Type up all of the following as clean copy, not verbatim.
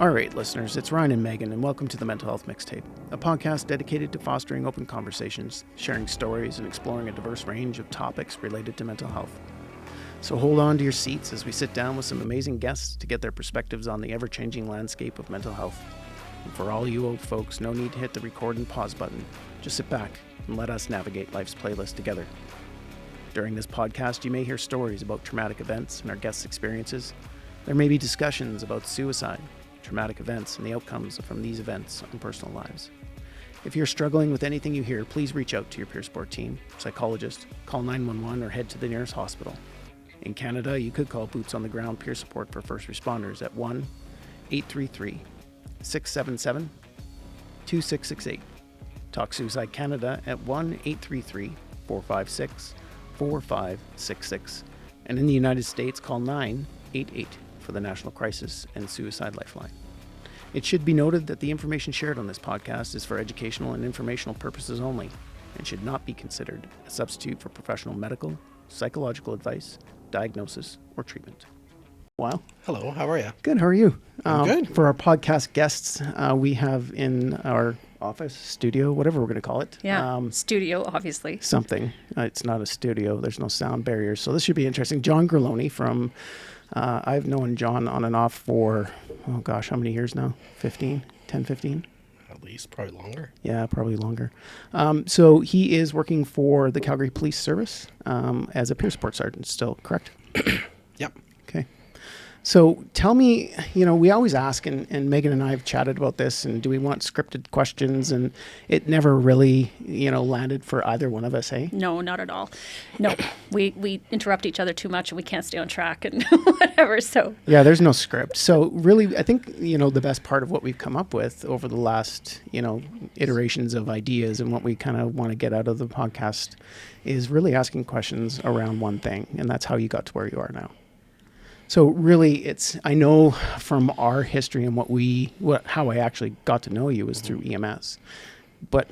All right, listeners, it's Ryan and Megan, and welcome to the Mental Health Mixtape, a podcast dedicated to fostering open conversations, sharing stories, and exploring a diverse range of topics related to mental health. So hold on to your seats as we sit down with some amazing guests to get their perspectives on the ever-changing landscape of mental health. And for all you old folks, no need to hit the record and pause button. Just sit back and let us navigate life's playlist together. During this podcast, you may hear stories about traumatic events and our guests' experiences. There may be discussions about suicide, traumatic events, and the outcomes from these events on personal lives. If you're struggling with anything you hear, please reach out to your peer support team, psychologist, call 911, or head to the nearest hospital. In Canada, you could call Boots on the Ground Peer Support for First Responders at 1-833-677-2668. Talk Suicide Canada at 1-833-456-4566. And in the United States, call 988 for the National Crisis and Suicide Lifeline. It should be noted that the information shared on this podcast is for educational and informational purposes only and should not be considered a substitute for professional medical, psychological advice, diagnosis, or treatment. Wow. Hello, how are you? Good, how are you? I'm good. For our podcast guests, we have in our office, studio, whatever we're going to call it. Yeah, studio, obviously. Something. It's not a studio. There's no sound barriers. So this should be interesting. John Grillone from... I've known John on and off for, oh gosh, how many years now? 10, 15? At least, probably longer. Yeah, probably longer. So he is working for the Calgary Police Service as a peer support sergeant still, correct? Yep. Okay. So tell me, we always ask, and Megan and I have chatted about this, and do we want scripted questions? And it never really, landed for either one of us, eh? No, not at all. No, we interrupt each other too much and we can't stay on track and whatever, so. Yeah, there's no script. So really, I think, the best part of what we've come up with over the last, iterations of ideas and what we kind of want to get out of the podcast is really asking questions around one thing, and that's how you got to where you are now. So really, I know from our history and how I actually got to know you is through EMS. But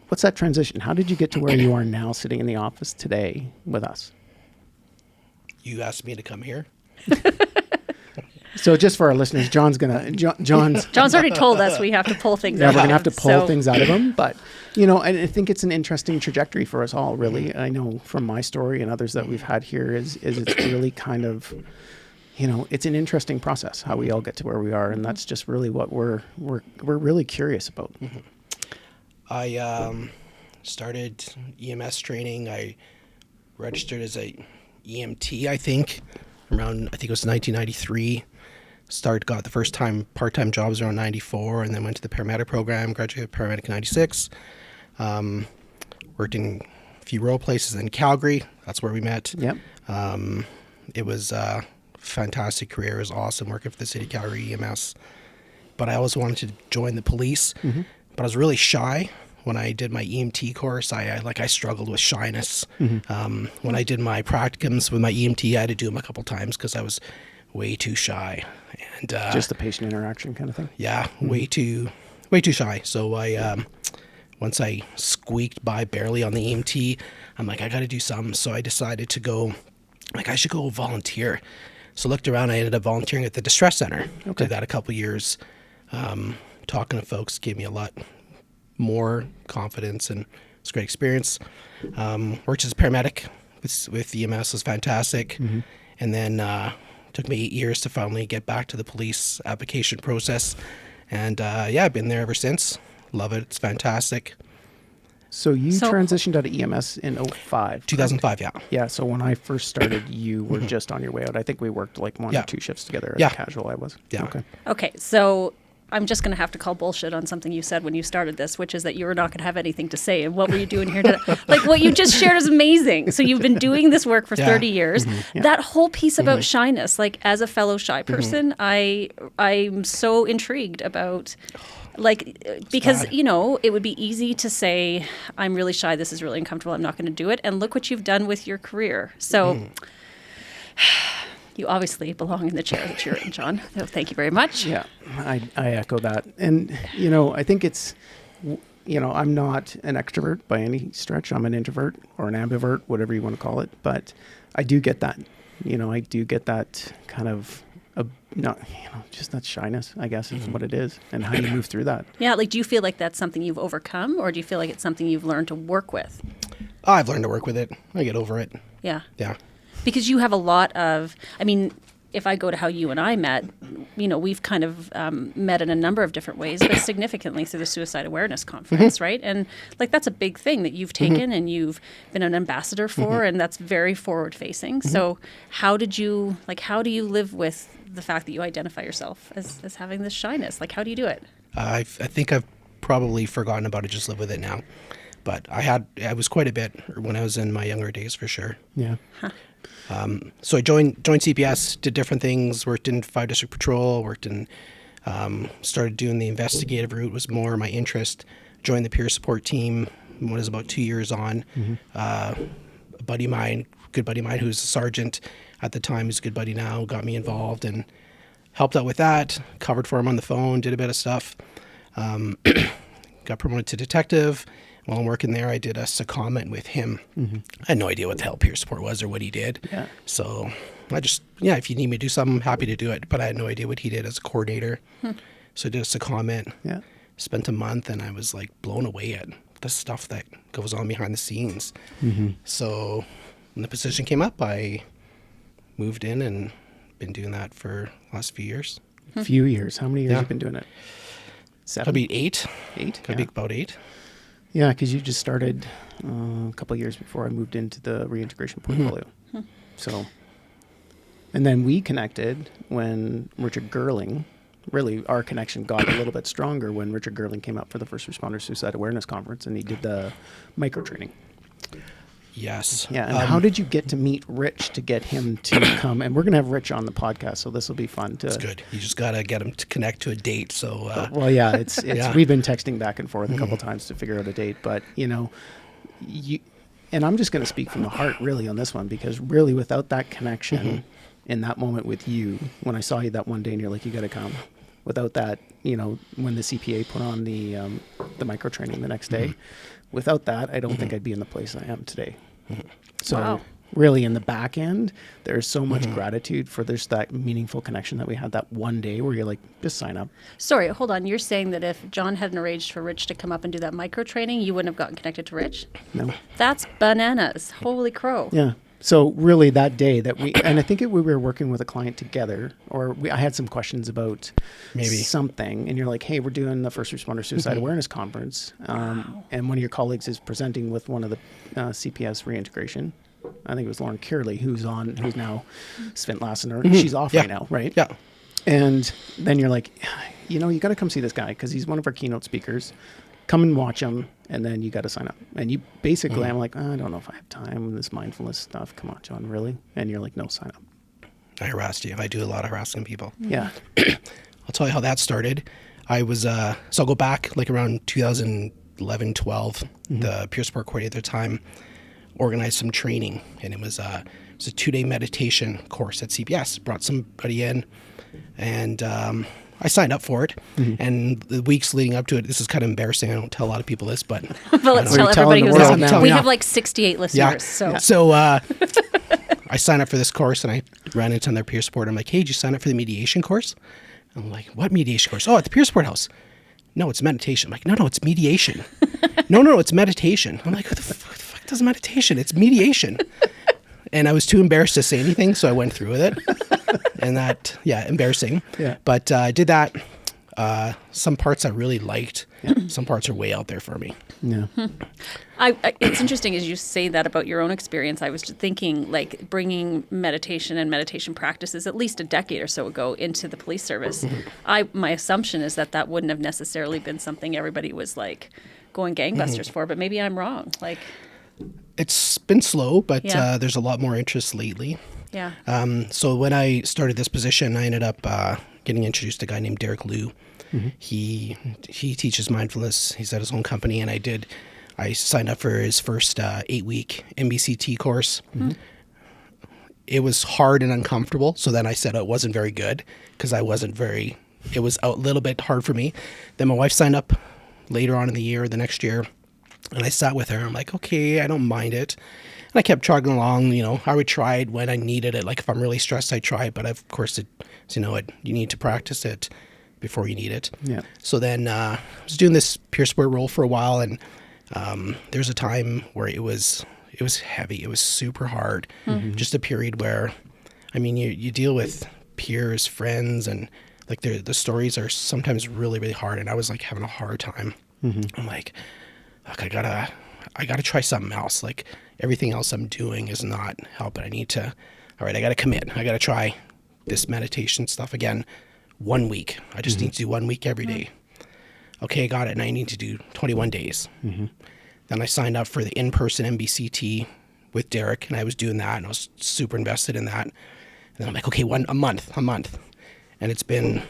what's that transition? How did you get to where you are now, sitting in the office today with us? You asked me to come here. So just for our listeners, John's already told us we have to pull things out. Yeah, we're gonna have to pull things out of him. But I think it's an interesting trajectory for us all. Really, I know from my story and others that we've had here is it's really kind of. It's an interesting process how we all get to where we are, and that's just really what we're really curious about. Mm-hmm. I started EMS training. I registered as a EMT, I think it was 1993. Got the first time part-time jobs around 94, and then went to the paramedic program, graduated paramedic in 96. Worked in a few rural places in Calgary. That's where we met. Yep. It was fantastic career. It was awesome working for the city of Calgary EMS, but I always wanted to join the police. Mm-hmm. But I was really shy when I did my EMT course. I struggled with shyness. Mm-hmm. When I did my practicums with my EMT, I had to do them a couple times because I was way too shy. And just the patient interaction kind of thing. Yeah, mm-hmm. way too shy. So once I squeaked by barely on the EMT, I'm like, I got to do something. So I decided to go. I should go volunteer. So looked around, I ended up volunteering at the distress center. Okay. Did that a couple years. Talking to folks gave me a lot more confidence, and it's a great experience. Worked as a paramedic with EMS, was fantastic. Mm-hmm. And then took me 8 years to finally get back to the police application process. And I've been there ever since. Love it. It's fantastic. So you transitioned out of EMS in 2005. 2005, yeah. Yeah, so when I first started, you were just on your way out. I think we worked like one or two shifts together as casual I was. Yeah. Okay, so I'm just going to have to call bullshit on something you said when you started this, which is that you were not going to have anything to say. And what were you doing here today? Like what you just shared is amazing. So you've been doing this work for 30 years. Mm-hmm. Yeah. That whole piece about shyness, like as a fellow shy person, I'm so intrigued about... because, it would be easy to say, I'm really shy, this is really uncomfortable, I'm not going to do it. And look what you've done with your career. So you obviously belong in the chair that you're in, John. So thank you very much. Yeah, I echo that. And, I think it's, I'm not an extrovert by any stretch. I'm an introvert or an ambivert, whatever you want to call it. But I do get that, I do get that kind of not, just that shyness, I guess is what it is, and how you move through that. Yeah, like, do you feel like that's something you've overcome, or do you feel like it's something you've learned to work with? I've learned to work with it. I get over it. Yeah. Yeah. Because you have a lot of, I mean, if I go to how you and I met, we've kind of met in a number of different ways, but significantly through the Suicide Awareness Conference, right? And like, that's a big thing that you've taken and you've been an ambassador for, and that's very forward facing. So how do you live with the fact that you identify yourself as having this shyness? Like, how do you do it? I think I've probably forgotten about it, just live with it now. But I was quite a bit when I was in my younger days, for sure. Yeah. Huh. So I joined CPS, did different things, worked in 5 District Patrol, started doing the investigative route, was more my interest, joined the peer support team when I was about 2 years on. A good buddy of mine who's a sergeant at the time, who's a good buddy now, got me involved and helped out with that, covered for him on the phone, did a bit of stuff. Got promoted to detective. While I'm working there, I did a secondment with him. I had no idea what the hell peer support was or what he did. Yeah. So I just, if you need me to do something, I'm happy to do it. But I had no idea what he did as a coordinator. So I did a secondment. Yeah. Spent a month, and I was like blown away at the stuff that goes on behind the scenes. So when the position came up, I moved in and been doing that for the last few years. Few years. How many years have you been doing it? 7? Probably 8. 8? Could be about 8. Yeah, because you just started a couple of years before I moved into the reintegration portfolio. So, and then we connected when Richard Grillone, really our connection got a little bit stronger when Richard Grillone came out for the First Responder Suicide Awareness Conference, and he did the micro training. Yes. Yeah, and how did you get to meet Rich to get him to come? And we're going to have Rich on the podcast, so this will be fun. It's good. You just got to get him to connect to a date. So, well, yeah, it's we've been texting back and forth a couple times to figure out a date, but and I'm just going to speak from the heart really on this one, because really without that connection in that moment with you, when I saw you that one day and you're like, you got to come. Without that, when the CPA put on the micro training the next day, without that, I don't think I'd be in the place I am today. So really in the back end, there's so much gratitude for that meaningful connection that we had that one day where you're like, just sign up. Sorry, hold on. You're saying that if John hadn't arranged for Rich to come up and do that micro training, you wouldn't have gotten connected to Rich? No. That's bananas. Holy crow. Yeah. So really that day that and I think we were working with a client together, or I had some questions about maybe something, and you're like, hey, we're doing the First Responder Suicide Awareness Conference. And one of your colleagues is presenting with one of the CPS reintegration. I think it was Lauren Kearley, who's now Svint Lassener. She's off right now, right? Yeah. And then you're like, you got to come see this guy because he's one of our keynote speakers. Come and watch them, and then you got to sign up. And you basically, I'm like, I don't know if I have time with this mindfulness stuff. Come on, John, really? And you're like, no, sign up. I harassed you. I do a lot of harassing people. Yeah. I'll tell you how that started. I was, so I'll go back like around 2011, 12. The peer support coordinator at the time organized some training, and it was a 2-day meditation course at CPS. Brought somebody in, and I signed up for it, and the weeks leading up to it, this is kind of embarrassing. I don't tell a lot of people this, but but let's tell everybody who's listening. We have like 68 listeners. So I signed up for this course, and I ran into their peer support. I'm like, hey, did you sign up for the mediation course? I'm like, what mediation course? Oh, at the peer support house. No, it's meditation. I'm like, no, it's mediation. No, it's meditation. I'm like, what the fuck does meditation? It's mediation. And I was too embarrassed to say anything, so I went through with it. And that, embarrassing. Yeah. But I did that. Some parts I really liked. Yeah. Some parts are way out there for me. Yeah. It's interesting as you say that about your own experience. I was just thinking, like, bringing meditation and meditation practices at least a decade or so ago into the police service. My assumption is that wouldn't have necessarily been something everybody was like going gangbusters for, but maybe I'm wrong. Like, it's been slow, but there's a lot more interest lately. Yeah. So when I started this position, I ended up getting introduced to a guy named Derek Liu. He teaches mindfulness. He's at his own company, and I signed up for his first 8-week MBCT course. It was hard and uncomfortable, so then I said it wasn't very good because it was a little bit hard for me. Then my wife signed up later on in the next year, and I sat with her. I'm like, okay, I don't mind it. I kept chugging along, I would try it when I needed it. Like if I'm really stressed, I try it. But of course, you need to practice it before you need it. Yeah. So then I was doing this peer support role for a while, and there's a time where it was heavy. It was super hard. Just a period where, you deal with peers, friends, and like the stories are sometimes really, really hard. And I was like having a hard time. I'm like, look, I gotta try something else. Like everything else I'm doing is not helping. I gotta commit. I gotta try this meditation stuff again 1 week. I just need to do 1 week every day. Okay, I got it. And I need to do 21 days. Then I signed up for the in-person MBCT with Derek, and I was doing that, and I was super invested in that. And then I'm like, okay, a month. And it's been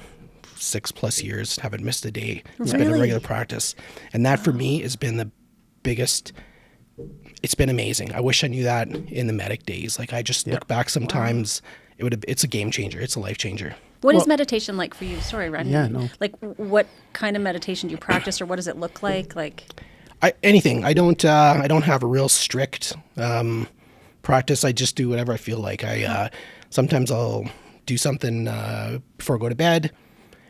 6+ years, haven't missed a day. It's been a regular practice. And that for me has been the biggest, it's been amazing. I wish I knew that in the medic days. Like I just look back sometimes, it's a game changer. It's a life changer. What is meditation like for you? Sorry, Ryan. Yeah, no. Like what kind of meditation do you practice, or what does it look like? Anything. I don't have a real strict practice. I just do whatever I feel like. Sometimes I'll do something before I go to bed.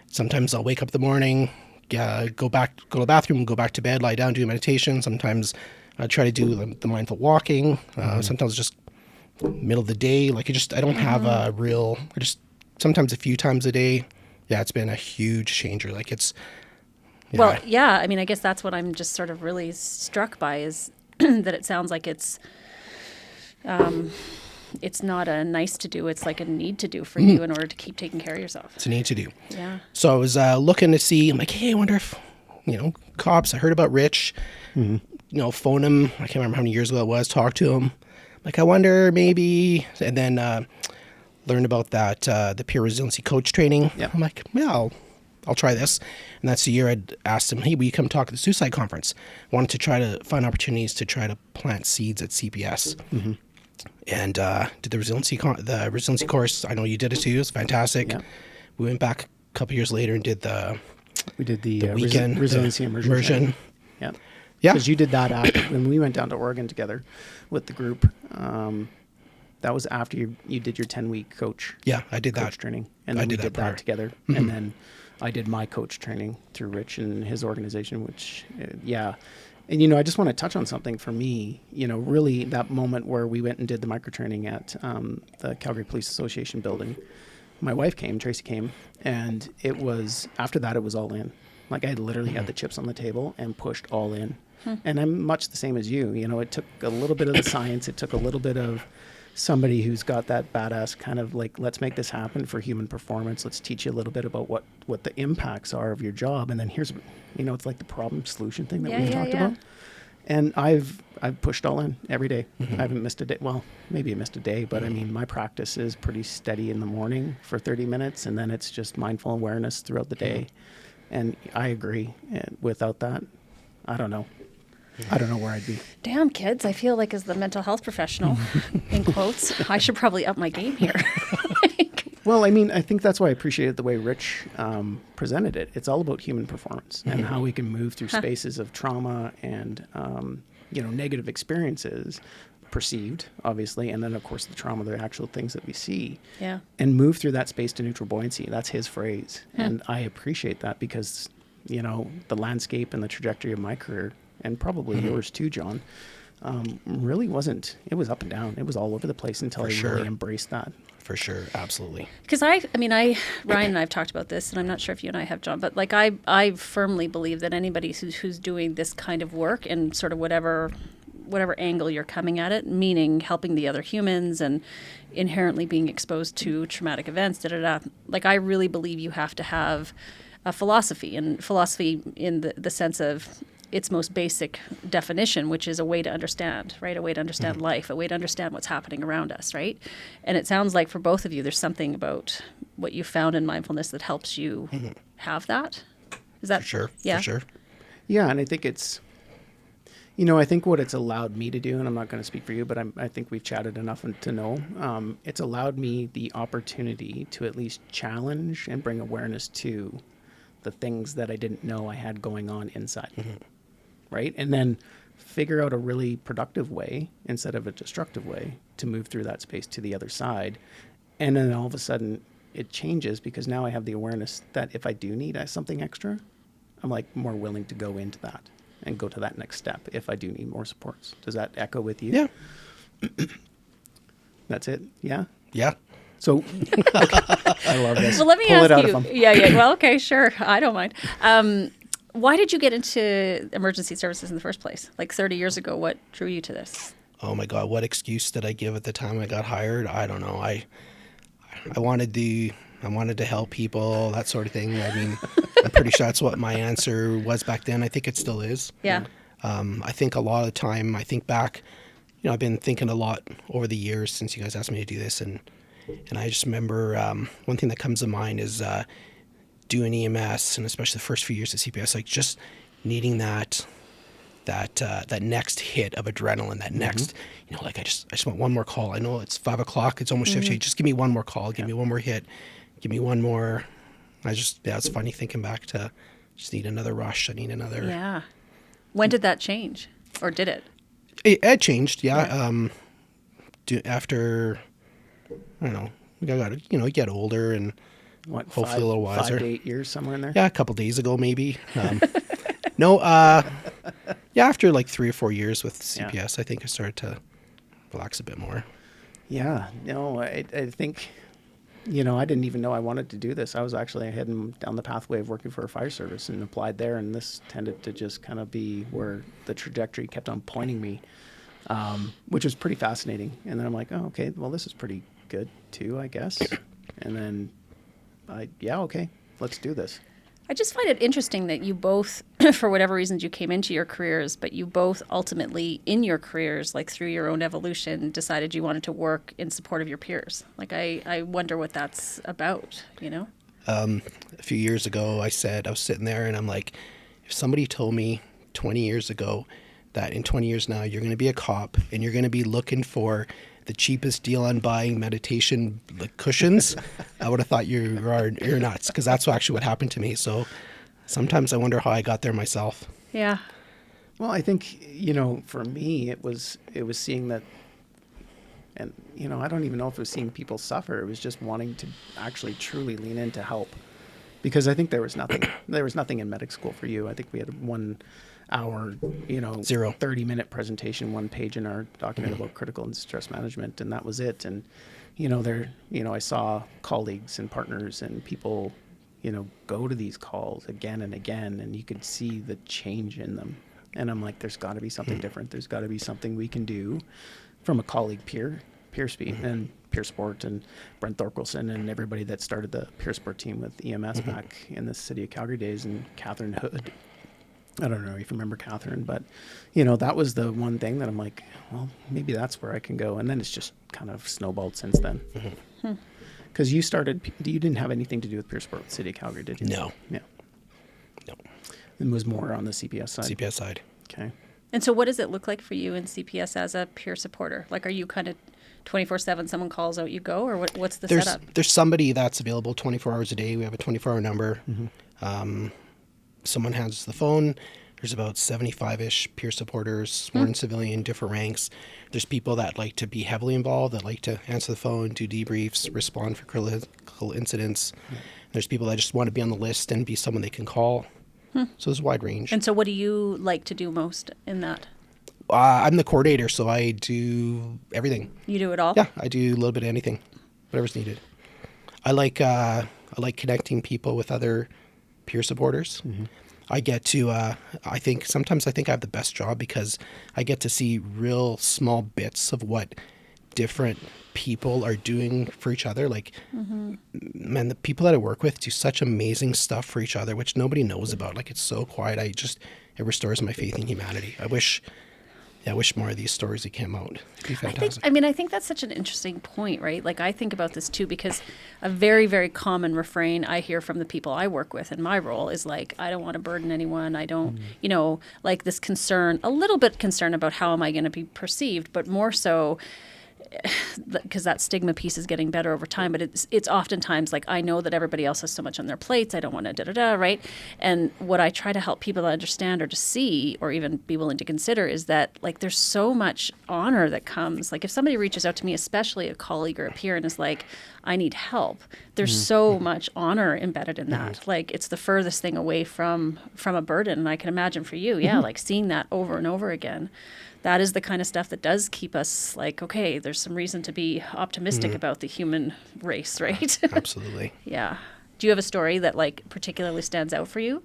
Sometimes I'll wake up in the morning, go to the bathroom, go back to bed, lie down, do meditation. Sometimes I try to do the mindful walking. Sometimes just middle of the day. Like I don't have a real. Sometimes a few times a day. Yeah, it's been a huge changer. Like it's. Yeah. Well, yeah. I guess that's what I'm just sort of really struck by is that it sounds like it's not a nice to do. It's like a need to do for you in order to keep taking care of yourself. It's a need to do. Yeah. So I was looking to see, I'm like, hey, I wonder if, cops, I heard about Rich, phone him. I can't remember how many years ago it was, talk to him. Like, I wonder maybe, and then learned about that, the peer resiliency coach training. Yeah. I'm like, yeah, I'll try this. And that's the year I'd asked him, hey, will you come talk at the suicide conference? I wanted to try to find opportunities to try to plant seeds at CPS. And did the resiliency course. I know you did it too. It was fantastic. Yeah. We went back a couple years later and did the weekend resiliency immersion. Yeah. Yeah. Because you did that after when we went down to Oregon together with the group. That was after you did your 10-week coach. Yeah, I did coach that training, and then we did that together. And then I did my coach training through Rich and his organization, which And, I just want to touch on something for me, really that moment where we went and did the micro training at the Calgary Police Association building. My wife came, Tracy came, and it was, after that, it was all in. Like I literally had the chips on the table and pushed all in. And I'm much the same as you. It took a little bit of the science. It took a little bit of somebody who's got that badass kind of like, let's make this happen for human performance. Let's teach you a little bit about what the impacts are of your job. And then here's, it's like the problem solution thing that we've talked about. And I've pushed all in every day. I haven't missed a day. Well, maybe I missed a day, but my practice is pretty steady in the morning for 30 minutes. And then it's just mindful awareness throughout the day. And I agree. And without that, I don't know. I don't know where I'd be. Damn, kids. I feel like as the mental health professional, in quotes, I should probably up my game here. Well, I think that's why I appreciated the way Rich presented it. It's all about human performance and how we can move through spaces of trauma and, negative experiences, perceived, obviously, and then, of course, the trauma, the actual things that we see. Yeah. And move through that space to neutral buoyancy. That's his phrase. And I appreciate that because, the landscape and the trajectory of my career, and probably yours too, John, really wasn't, it was up and down. It was all over the place until I really embraced that. For sure. Absolutely. Because Ryan and I have talked about this, and I'm not sure if you and I have, John, but like I firmly believe that anybody who's doing this kind of work and sort of whatever angle you're coming at it, meaning helping the other humans and inherently being exposed to traumatic events, like I really believe you have to have a philosophy, and philosophy in the sense of its most basic definition, which is a way to understand, right? A way to understand life, a way to understand what's happening around us, right? And it sounds like for both of you, there's something about what you found in mindfulness that helps you have that. Is that for sure? Yeah. For sure. Yeah, and I think it's, I think what it's allowed me to do, and I'm not going to speak for you, but I think we've chatted enough to know, it's allowed me the opportunity to at least challenge and bring awareness to the things that I didn't know I had going on inside. Right. And then figure out a really productive way instead of a destructive way to move through that space to the other side. And then all of a sudden it changes because now I have the awareness that if I do need something extra, I'm like more willing to go into that and go to that next step if I do need more supports. Does that echo with you? Yeah. That's it? Yeah? Yeah. So, I love this. Well, let me Pull it out ask of you. them. Yeah. Well, okay, sure. I don't mind. Why did you get into emergency services in the first place? Like 30 years ago, what drew you to this? Oh my God, what excuse did I give at the time I got hired? I don't know. I wanted to help people, that sort of thing. I mean, I'm pretty sure that's what my answer was back then. I think it still is. Yeah. I think a lot of the time, I think back, I've been thinking a lot over the years since you guys asked me to do this, and I just remember one thing that comes to mind is doing EMS, and especially the first few years of CPS, like just needing that next hit of adrenaline, that next, like I just want one more call. I know it's 5 o'clock, it's almost shift change. Just give me one more call, give me one more hit, give me one more. It's funny thinking back to just need another rush. I need another. Yeah. When did that change, or did it? It changed, yeah. After, I don't know, I got you get older and hopefully a little wiser. 5 to 8 years, somewhere in there? Yeah, a couple days ago maybe. No, after like 3 or 4 years with CPS, I think I started to relax a bit more. Yeah, no, I think, I didn't even know I wanted to do this. I was actually heading down the pathway of working for a fire service and applied there, and this tended to just kind of be where the trajectory kept on pointing me, which was pretty fascinating. And then I'm like, oh, okay, well, this is pretty good too, I guess. And then, okay, let's do this. I just find it interesting that you both, for whatever reasons you came into your careers, but you both ultimately in your careers, like through your own evolution, decided you wanted to work in support of your peers. Like, I wonder what that's about, A few years ago, I was sitting there and I'm like, if somebody told me 20 years ago that in 20 years now you're going to be a cop and you're going to be looking for the cheapest deal on buying meditation cushions, I would have thought you're nuts, because that's actually what happened to me. So sometimes I wonder how I got there myself. Yeah. Well, I think, for me, it was seeing that, and, I don't even know if it was seeing people suffer. It was just wanting to actually truly lean in to help, because I think there was nothing in medic school for you. I think we had 1 hour, 30-minute presentation, 1 page in our document about critical and stress management, and that was it. And, I saw colleagues and partners and people, go to these calls again and again, and you could see the change in them. And I'm like, there's got to be something different. There's got to be something we can do from a colleague peer speed and peer sport, and Brent Thorkelson and everybody that started the peer sport team with EMS back in the city of Calgary days, and Catherine Hood. I don't know if you remember Catherine, but, that was the one thing that I'm like, well, maybe that's where I can go. And then it's just kind of snowballed since then. Because you didn't have anything to do with peer sport with the city of Calgary, did you? No. Yeah. No. It was more on the CPS side. CPS side. Okay. And so what does it look like for you in CPS as a peer supporter? Like, are you kind of 24/7, someone calls out, you go, or what's the setup? There's somebody that's available 24 hours a day. We have a 24-hour number. Someone has the phone. There's about 75-ish peer supporters, sworn civilian, different ranks. There's people that like to be heavily involved, that like to answer the phone, do debriefs, respond for critical incidents. There's people that just want to be on the list and be someone they can call. So there's a wide range. And so what do you like to do most in that? I'm the coordinator, so I do everything. You do it all? Yeah, I do a little bit of anything, whatever's needed. I like connecting people with other peer supporters. I get to, I think I have the best job because I get to see real small bits of what different people are doing for each other. Like, man, the people that I work with do such amazing stuff for each other, which nobody knows about. Like, it's so quiet. It restores my faith in humanity. I wish more of these stories that came out. It'd be fantastic. I think that's such an interesting point, right? Like, I think about this too, because a very, very common refrain I hear from the people I work with in my role is like, I don't want to burden anyone. I don't, like this concern, a little bit concern about how am I going to be perceived, but more so because that stigma piece is getting better over time, but it's oftentimes like, I know that everybody else has so much on their plates, I don't want to da-da-da, right? And what I try to help people to understand or to see or even be willing to consider is that, like, there's so much honor that comes. Like, if somebody reaches out to me, especially a colleague or a peer, and is like, I need help, there's so much honor embedded in that. Like, it's the furthest thing away from a burden. And I can imagine for you, like seeing that over and over again, that is the kind of stuff that does keep us like, okay, there's some reason to be optimistic about the human race, right? Absolutely. Yeah. Do you have a story that like particularly stands out for you?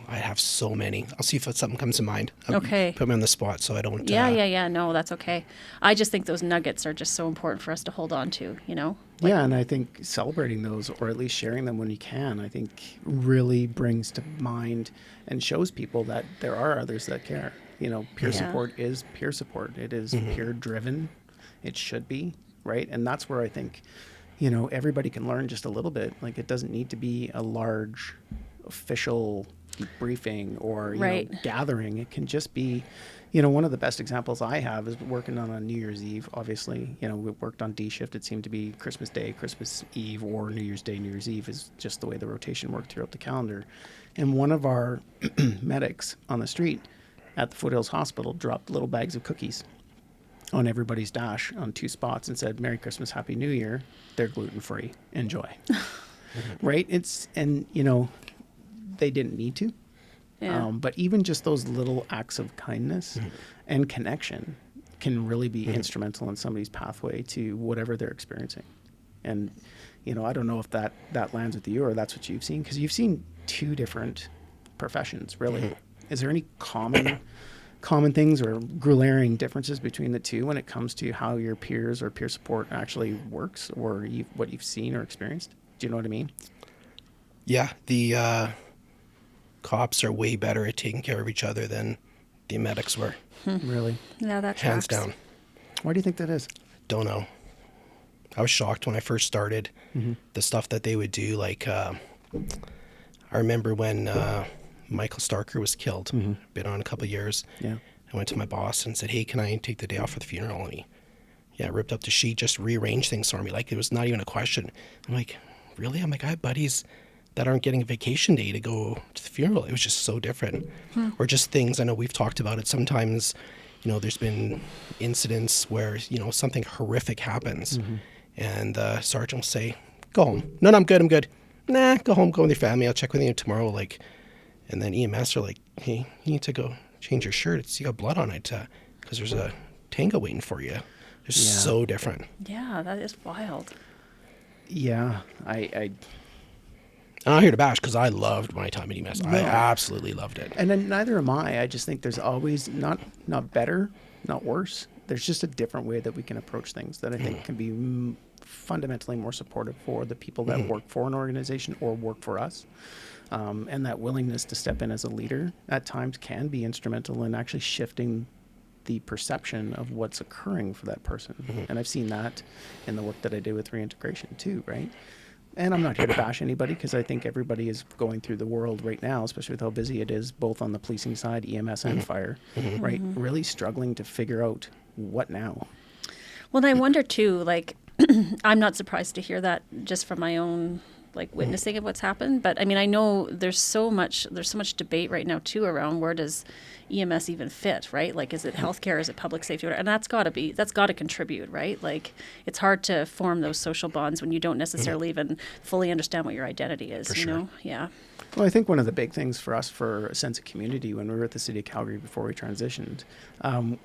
I have so many. I'll see if something comes to mind. Okay. Put me on the spot so I don't... Yeah. No, that's okay. I just think those nuggets are just so important for us to hold on to, you know? Like, yeah, and I think celebrating those, or at least sharing them when you can, I think really brings to mind and shows people that there are others that care. You know, peer support is peer support. It is peer driven. It should be, right? And that's where I think, you know, everybody can learn just a little bit. Like, it doesn't need to be a large official briefing or, you know, gathering. It can just be, you know, one of the best examples I have is working on New Year's Eve. Obviously, you know, we worked on D shift. It seemed to be Christmas Day, Christmas Eve, or New Year's Day, New Year's Eve is just the way the rotation worked throughout the calendar. And one of our medics on the street at the Foothills Hospital dropped little bags of cookies on everybody's dash on 2 spots and said, "Merry Christmas, Happy New Year. They're gluten-free. Enjoy." Right? And, you know, they didn't need to. Yeah. But even just those little acts of kindness and connection can really be instrumental in somebody's pathway to whatever they're experiencing. And, you know, I don't know if that lands with you or that's what you've seen, because you've seen 2 different professions, really. Is there any common things or glaring differences between the two when it comes to how your peers or peer support actually works, or what you've seen or experienced? Do you know what I mean? Yeah, the cops are way better at taking care of each other than the medics were. Really? Yeah, that Hands tracks. down. Why do you think that is? Don't know. I was shocked when I first started. The stuff that they would do. Like, I remember when Michael Starker was killed. Been on a couple of years. Yeah. I went to my boss and said, "Hey, can I take the day off for the funeral?" And he, ripped up the sheet, just rearranged things for me. Like, it was not even a question. I'm like, really? I'm like, I have buddies that aren't getting a vacation day to go to the funeral. It was just so different. Or just things, I know we've talked about it sometimes, you know, there's been incidents where, you know, something horrific happens and the sergeant will say, "Go home." "No, I'm good. "Nah, go home, go with your family. I'll check with you tomorrow." Like, and then EMS are like, "Hey, you need to go change your shirt. You got blood on it because there's a tango waiting for you." It's so different. Yeah, that is wild. Yeah, I'm not here to bash because I loved my time at EMS. I absolutely loved it. and then neither am I. I just think there's always not better, not worse. There's just a different way that we can approach things that I think can be fundamentally more supportive for the people that work for an organization or work for us. And that willingness to step in as a leader at times can be instrumental in actually shifting the perception of what's occurring for that person. And I've seen that in the work that I do with reintegration too, right? And I'm not here to bash anybody, because I think everybody is going through the world right now, especially with how busy it is, both on the policing side, EMS and fire, right? Really struggling to figure out what now. Well, and I wonder too, like, I'm not surprised to hear that just from my own like witnessing of what's happened. But I mean, I know there's so much debate right now too around where does EMS even fit, right? Like, is it healthcare? Is it public safety? And that's got to contribute, right? Like, it's hard to form those social bonds when you don't necessarily even fully understand what your identity is, For you sure. know? Yeah. Well, I think one of the big things for us for a sense of community when we were at the city of Calgary before we transitioned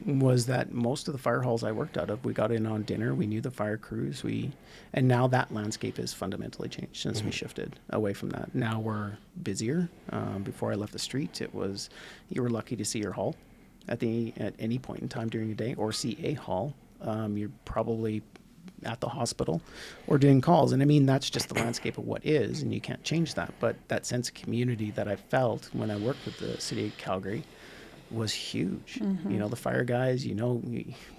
was that most of the fire halls I worked out of, we got in on dinner, we knew the fire crews, and now that landscape has fundamentally changed since we shifted away from that. Now we're busier. Before I left the street, it was, you were lucky to see your hall at any point in time during your day, or see a hall. You're probably at the hospital or doing calls. And I mean, that's just the landscape of what is, and you can't change that. But that sense of community that I felt when I worked with the city of Calgary was huge. You know, the fire guys, you know,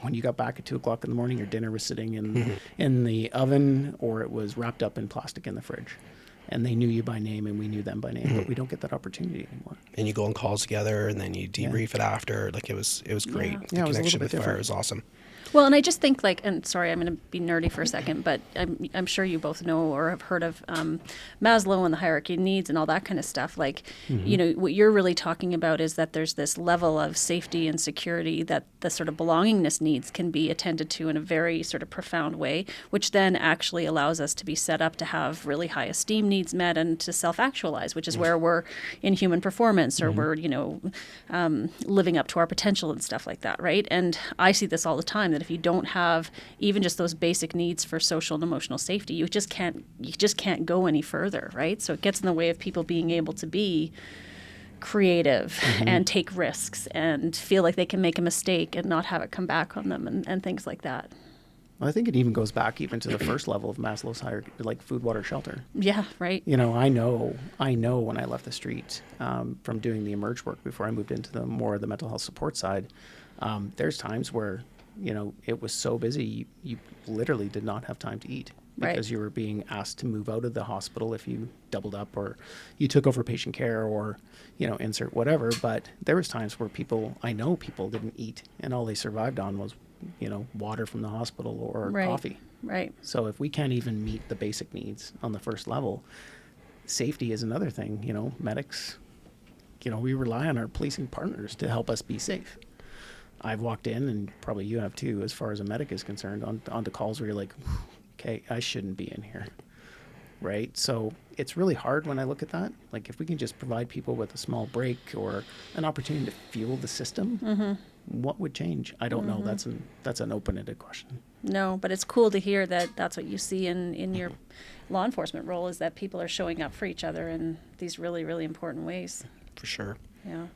when you got back at 2:00 in the morning, your dinner was sitting in the oven, or it was wrapped up in plastic in the fridge. And they knew you by name, and we knew them by name, but we don't get that opportunity anymore. And you go on calls together, and then you debrief it after. Like, it was great. Yeah, The it was a little connection bit with fire different. was awesome. Well, and I just think and sorry, I'm going to be nerdy for a second, but I'm sure you both know or have heard of Maslow and the hierarchy of needs and all that kind of stuff. What you're really talking about is that there's this level of safety and security that the sort of belongingness needs can be attended to in a very sort of profound way, which then actually allows us to be set up to have really high esteem needs met and to self-actualize, which is where we're in human performance or we're, living up to our potential and stuff like that, right? And I see this all the time, that if you don't have even just those basic needs for social and emotional safety, you just can't go any further, right? So it gets in the way of people being able to be creative and take risks and feel like they can make a mistake and not have it come back on them and things like that. Well, I think it even goes back even to the first level of Maslow's hierarchy, like food, water, shelter. Yeah, right. I know when I left the street from doing the emerge work before I moved into the more of the mental health support side, there's times where, it was so busy, you literally did not have time to eat because you were being asked to move out of the hospital if you doubled up or you took over patient care or, insert whatever. But there was times where I know people didn't eat and all they survived on was water from the hospital or coffee. Right. So if we can't even meet the basic needs on the first level, safety is another thing. Medics, we rely on our policing partners to help us be safe. I've walked in, and probably you have too, as far as a medic is concerned, onto calls where you're like, okay, I shouldn't be in here. Right? So it's really hard when I look at that. Like if we can just provide people with a small break or an opportunity to fuel the system, what would change? I don't know. That's an open-ended question. No, but it's cool to hear that that's what you see in your law enforcement role, is that people are showing up for each other in these really, really important ways. For sure. Yeah.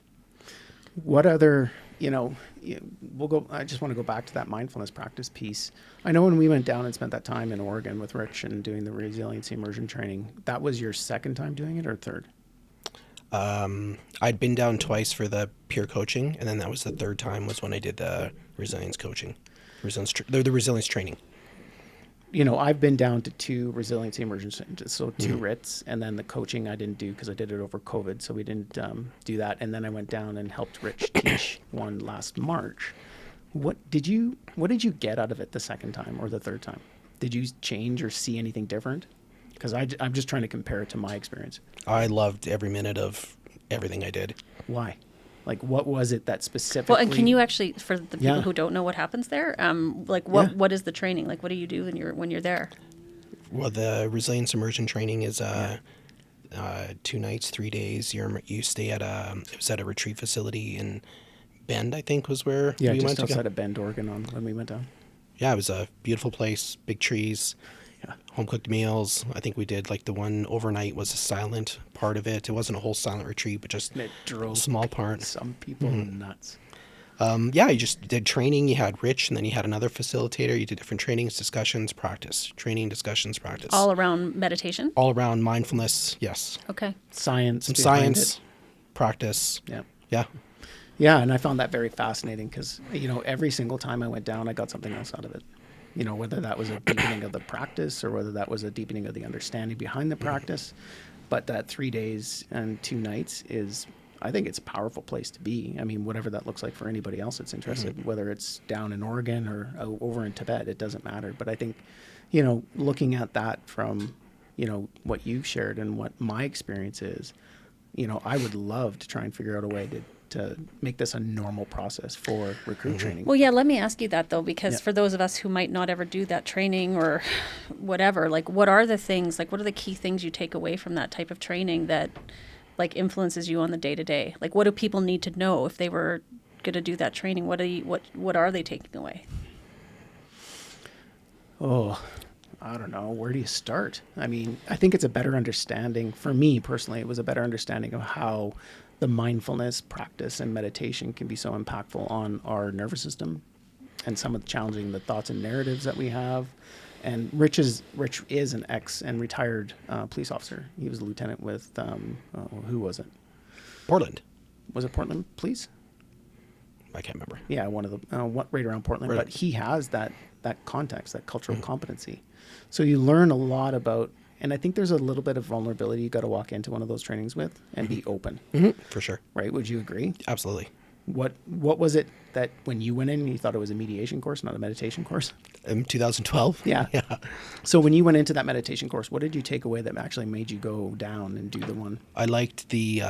What other, I just want to go back to that mindfulness practice piece. I know when we went down and spent that time in Oregon with Rich and doing the resiliency immersion training, that was your second time doing it or third? I'd been down twice for the peer coaching, and then that was the third time was when I did the resilience coaching, the resilience training. I've been down to 2 resiliency immersions, so 2 RITs, and then the coaching I didn't do because I did it over COVID, so we didn't do that. And then I went down and helped Rich teach one last March. What did you get out of it the second time or the third time? Did you change or see anything different? Because I'm just trying to compare it to my experience. I loved every minute of everything I did. Why? Like, what was it that specifically? Well, and can you actually, for the people who don't know what happens there, what is the training? Like, what do you do when you're there? Well, the resilience immersion training is 2 nights, 3 days. You stay at a retreat facility in Bend, I think, was where we went. Yeah, just outside of Bend, Oregon, when we went down. Yeah, it was a beautiful place, big trees. Yeah. Home cooked meals. I think we did the one overnight was a silent part of it. It wasn't a whole silent retreat, but just a small part. Some people nuts. You just did training. You had Rich, and then you had another facilitator. You did different trainings, discussions, practice. Training, discussions, practice. All around meditation? All around mindfulness, yes. Okay. Science. Some science, practice. Yeah. Yeah. Yeah, and I found that very fascinating because, every single time I went down, I got something else out of it. Whether that was a deepening of the practice or whether that was a deepening of the understanding behind the practice. But that 3 days and 2 nights I think it's a powerful place to be. I mean, whatever that looks like for anybody else that's interested, whether it's down in Oregon or over in Tibet, it doesn't matter. But I think, looking at that from, what you've shared and what my experience is, I would love to try and figure out a way to make this a normal process for recruit training. Well, yeah, let me ask you that, though, because for those of us who might not ever do that training or whatever, what are the things, what are the key things you take away from that type of training that, influences you on the day-to-day? What do people need to know if they were going to do that training? What are they taking away? Oh, I don't know. Where do you start? I mean, I think it's a better understanding. For me, personally, it was a better understanding of how the mindfulness practice and meditation can be so impactful on our nervous system and some of the challenging the thoughts and narratives that we have. And Rich is an ex and retired police officer. He was a lieutenant with, who was it? Portland. Was it Portland Police? I can't remember. Yeah, one of the, right around Portland. Right. But he has that context, that cultural competency. So you learn a lot about, and I think there's a little bit of vulnerability you got to walk into one of those trainings with and be open. For sure. Right? Would you agree? Absolutely. What was it that when you went in, you thought it was a mediation course, not a meditation course? 2012? Yeah. Yeah. So when you went into that meditation course, what did you take away that actually made you go down and do the one? I liked the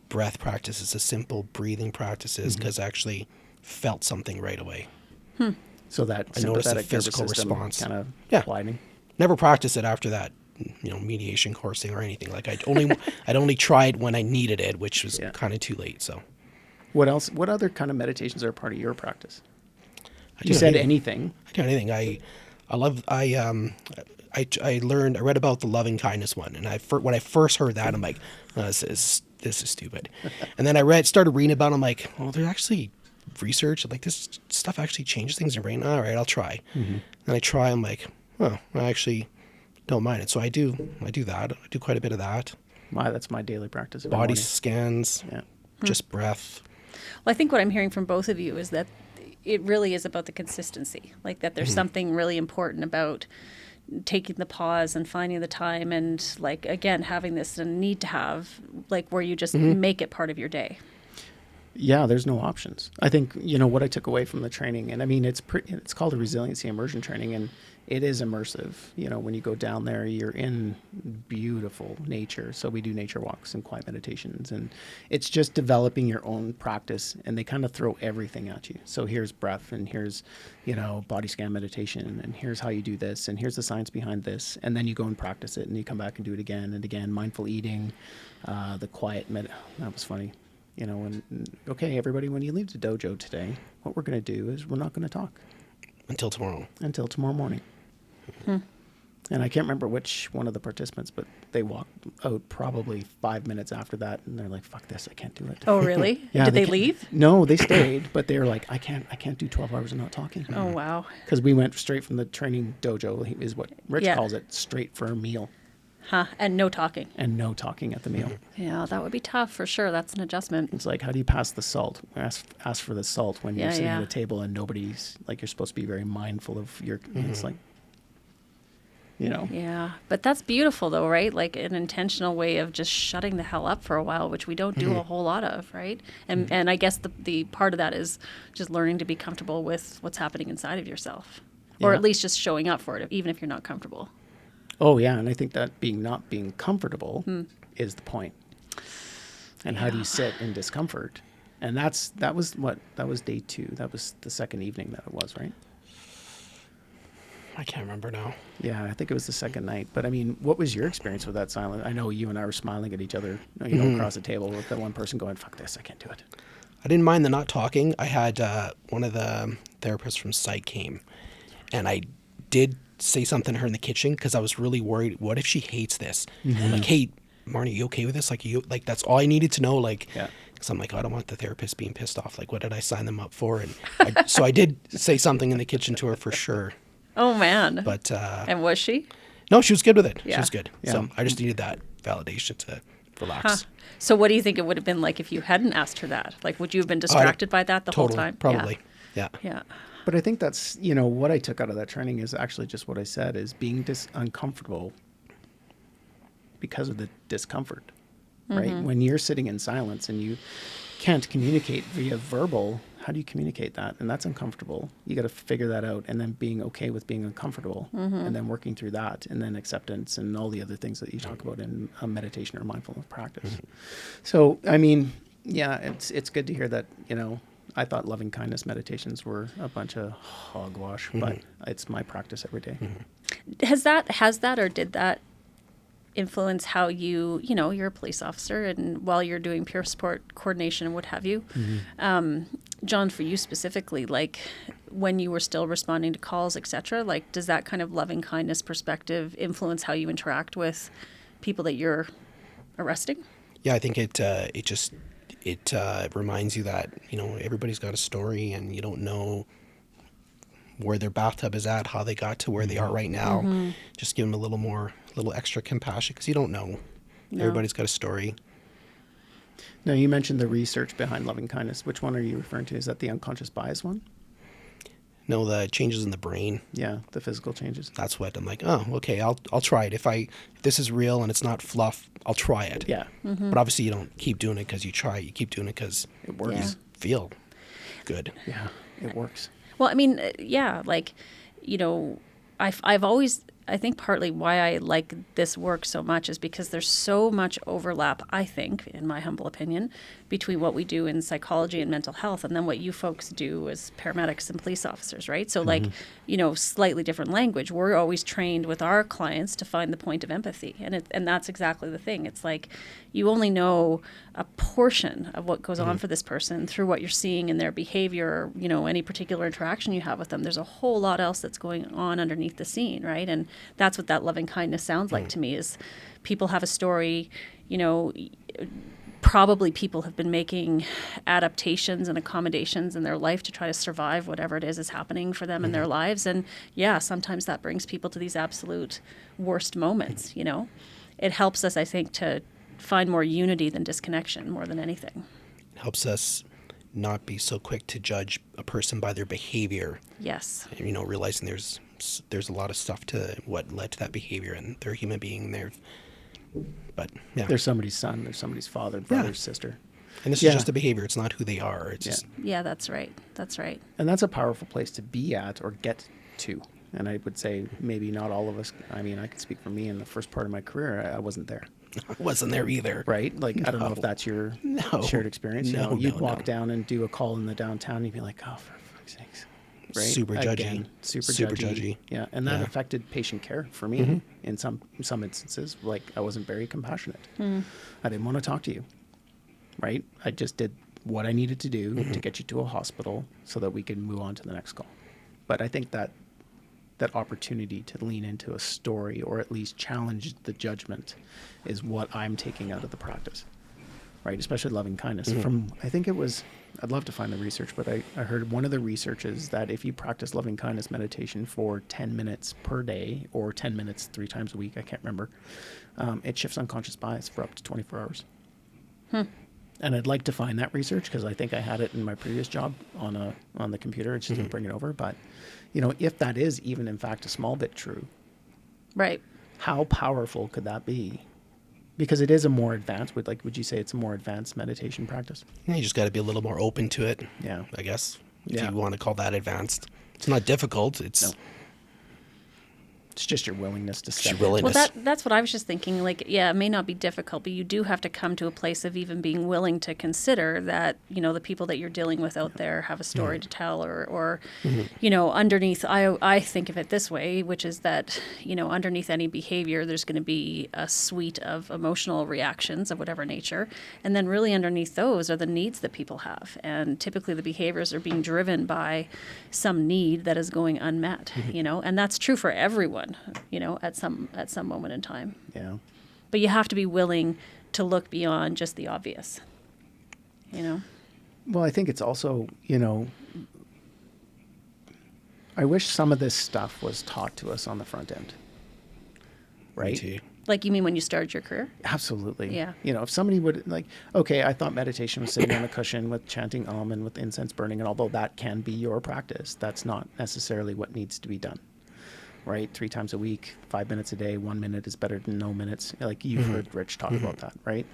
breath practices, the simple breathing practices, because I actually felt something right away. So that I noticed a sympathetic physical nervous system response. kind of Yeah. widening. Never practiced it after that, mediation coursing or anything. Like I'd only tried when I needed it, which was kind of too late. So What else? What other kind of meditations are a part of your practice? I You do said anything. anything. I do anything. I read about the loving kindness one, and when I first heard that, I'm like, oh, this is stupid. And then I started reading about it. I'm like, well, there's actually research like this stuff actually changes things in your brain. All right, I'll try. And I try. I'm like, oh, I actually don't mind it. So I do that. I do quite a bit of that. That's my daily practice. every Body morning. scans, Yeah. just breath. Well, I think what I'm hearing from both of you is that it really is about the consistency, like that there's something really important about taking the pause and finding the time and, like, again, having this need to have, like, where you just make it part of your day. Yeah, there's no options. I think, what I took away from the training, and I mean, it's called a resiliency immersion training, and it is immersive. When you go down there, you're in beautiful nature. So we do nature walks and quiet meditations, and it's just developing your own practice, and they kind of throw everything at you. So here's breath, and here's, body scan meditation, and here's how you do this, and here's the science behind this. And then you go and practice it, and you come back and do it again and again. Mindful eating, the quiet that was funny. Okay, everybody, when you leave the dojo today, what we're going to do is we're not going to talk Until tomorrow morning. And I can't remember which one of the participants, but they walked out probably 5 minutes after that, and they're like, "Fuck this, I can't do it." Oh, really? Yeah, Did they can't- leave? No, they stayed, but they were like, "I can't do 12 hours of not talking." Oh, wow. Because we went straight from the training dojo, is what Rich Yeah. calls it, straight for a meal, Huh. And no talking. and no talking at the meal. Yeah, that would be tough for sure. That's an adjustment. It's like, how do you pass the salt? Ask for the salt when you're Yeah, sitting yeah. at a table and nobody's, like, you're supposed to be very mindful of your, it's like, Yeah. But that's beautiful, though, right? Like an intentional way of just shutting the hell up for a while, which we don't do a whole lot of, right? And I guess the part of that is just learning to be comfortable with what's happening inside of yourself, or Yeah. at least just showing up for it, even if you're not comfortable. Oh yeah, and I think that not being comfortable is the point. And how do you sit in discomfort? And that was day 2. That was the second evening that it was, right? I can't remember now. Yeah, I think it was the second night. But I mean, what was your experience with that silence? I know you and I were smiling at each other, across the table with that one person going, "Fuck this, I can't do it." I didn't mind the not talking. I had one of the therapists from Psych came, and I did say something to her in the kitchen because I was really worried. What if she hates this? I'm like, "Hey, Marnie, you okay with this? Like that's all I needed to know." Like, Yeah. because I'm like, I don't want the therapist being pissed off. Like, what did I sign them up for? And so I did say something in the kitchen to her for sure. Oh, man. But And was she? no, she was good with it. She Yeah. was good. Yeah. So I just needed that validation to relax. So what do you think it would have been like if you hadn't asked her that? Like, would you have been distracted by that the whole Totally, time? probably. Yeah. Yeah. But I think that's, what I took out of that training is actually just what I said, is being uncomfortable because of the discomfort, right? When you're sitting in silence and you can't communicate via verbal, how do you communicate that? And that's uncomfortable. You got to figure that out, and then being okay with being uncomfortable, and then working through that, and then acceptance and all the other things that you talk about in a meditation or mindfulness practice. So, I mean, yeah, it's good to hear that, I thought loving kindness meditations were a bunch of hogwash, but it's my practice every day. Has that or did that influence how you're a police officer, and while you're doing peer support coordination and what have you, John, for you specifically, like when you were still responding to calls, etc., like does that kind of loving kindness perspective influence how you interact with people that you're arresting? Yeah, I think it reminds you that, everybody's got a story, and you don't know where their bathtub is at, how they got to where they are right now. Just give them a little extra compassion, because you don't know. No. Everybody's got a story. Now, you mentioned the research behind loving kindness. Which one are you referring to? Is that the unconscious bias one? No, the changes in the brain. Yeah, the physical changes. That's what I'm like, oh, okay, I'll try it. If this is real and it's not fluff, I'll try it. Yeah. But obviously you don't keep doing it because you try. You keep doing it because It works. feel good. Yeah, it works. Well, I mean, yeah, like, you know, I've always, I think partly why I like this work so much is because there's so much overlap, I think, in my humble opinion, between what we do in psychology and mental health and then what you folks do as paramedics and police officers, right? So like, you know, slightly different language. We're always trained with our clients to find the point of empathy. And that's exactly the thing. It's like you only know a portion of what goes on for this person through what you're seeing in their behavior, or, you know, any particular interaction you have with them. There's a whole lot else that's going on underneath the scene, right? And that's what that loving kindness sounds like to me, is people have a story, you know, probably people have been making adaptations and accommodations in their life to try to survive whatever it is happening for them in their lives. And yeah, sometimes that brings people to these absolute worst moments, you know. It helps us, I think, to find more unity than disconnection more than anything. It helps us not be so quick to judge a person by their behavior. Yes. You know, realizing there's a lot of stuff to what led to that behavior, and they're a human being. But yeah, There's somebody's son, there's somebody's father, brother, sister. and this is just a behavior. It's not who they are. It's just Yeah, that's right. That's right. And that's a powerful place to be at or get to. And I would say maybe not all of us, I mean, I can speak for me in the first part of my career, I wasn't there. I wasn't there either. Right? Like, I don't know if that's your shared experience. You know, you'd walk down and do a call in the downtown, and you'd be like, oh, for fuck's sakes. Right? Super judgy. Again, super judgy. Yeah, and that affected patient care for me in some instances. Like, I wasn't very compassionate. I didn't want to talk to you, right? I just did what I needed to do to get you to a hospital so that we could move on to the next call. But I think that opportunity to lean into a story or at least challenge the judgment is what I'm taking out of the practice, right? Especially loving kindness. From, I think it was, I'd love to find the research, but I heard one of the research is that if you practice loving kindness meditation for 10 minutes per day or 10 minutes 3 times a week, I can't remember, it shifts unconscious bias for up to 24 hours. And I'd like to find that research because I think I had it in my previous job on the computer. It's just didn't bring it over. But, you know, if that is even in fact a small bit true, Right. how powerful could that be? Because it is a more advanced, would you say it's a more advanced meditation practice? Yeah, you just got to be a little more open to it. Yeah. I guess if Yeah. you want to call that advanced. It's not difficult. It's No. It's just your willingness to step your willingness. Well, that's what I was just thinking. Like, yeah, it may not be difficult, but you do have to come to a place of even being willing to consider that, you know, the people that you're dealing with out there have a story to tell, or you know, underneath, I think of it this way, which is that, you know, underneath any behavior, there's going to be a suite of emotional reactions of whatever nature. And then really underneath those are the needs that people have. And typically the behaviors are being driven by some need that is going unmet, you know, and that's true for everyone, you know, at some moment in time. Yeah. But you have to be willing to look beyond just the obvious, you know? Well, I think it's also, you know, I wish some of this stuff was taught to us on the front end. Right? too. Like, you mean when you started your career? Absolutely. Yeah. You know, if somebody would, like, okay, I thought meditation was sitting on a cushion with chanting and with incense burning, and although that can be your practice, that's not necessarily what needs to be done. Right? 3 times a week, 5 minutes a day, 1 minute is better than no minutes. Like, you've heard Rich talk about that, right?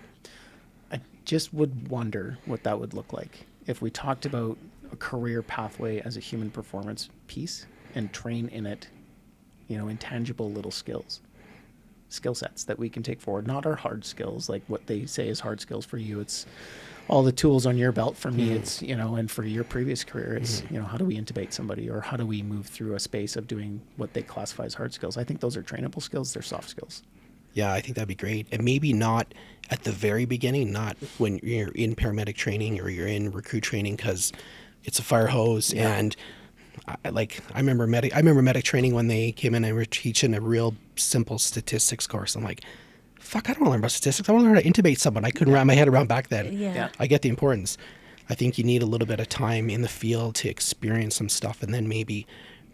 I just would wonder what that would look like if we talked about a career pathway as a human performance piece and train in it, you know, intangible little skill sets that we can take forward. Not our hard skills, like what they say is hard skills for you. It's all the tools on your belt. For me, it's, you know, and for your previous career, it's, you know, how do we intubate somebody, or how do we move through a space of doing what they classify as hard skills? I think those are trainable skills. They're soft skills. Yeah, I think that'd be great. And maybe not at the very beginning, not when you're in paramedic training or you're in recruit training, because it's a fire hose. And I remember medic training when they came in and were teaching a real simple statistics course. I'm like, fuck, I don't want to learn about statistics. I want to learn how to intubate someone. I couldn't wrap my head around back then. Yeah. I get the importance. I think you need a little bit of time in the field to experience some stuff, and then maybe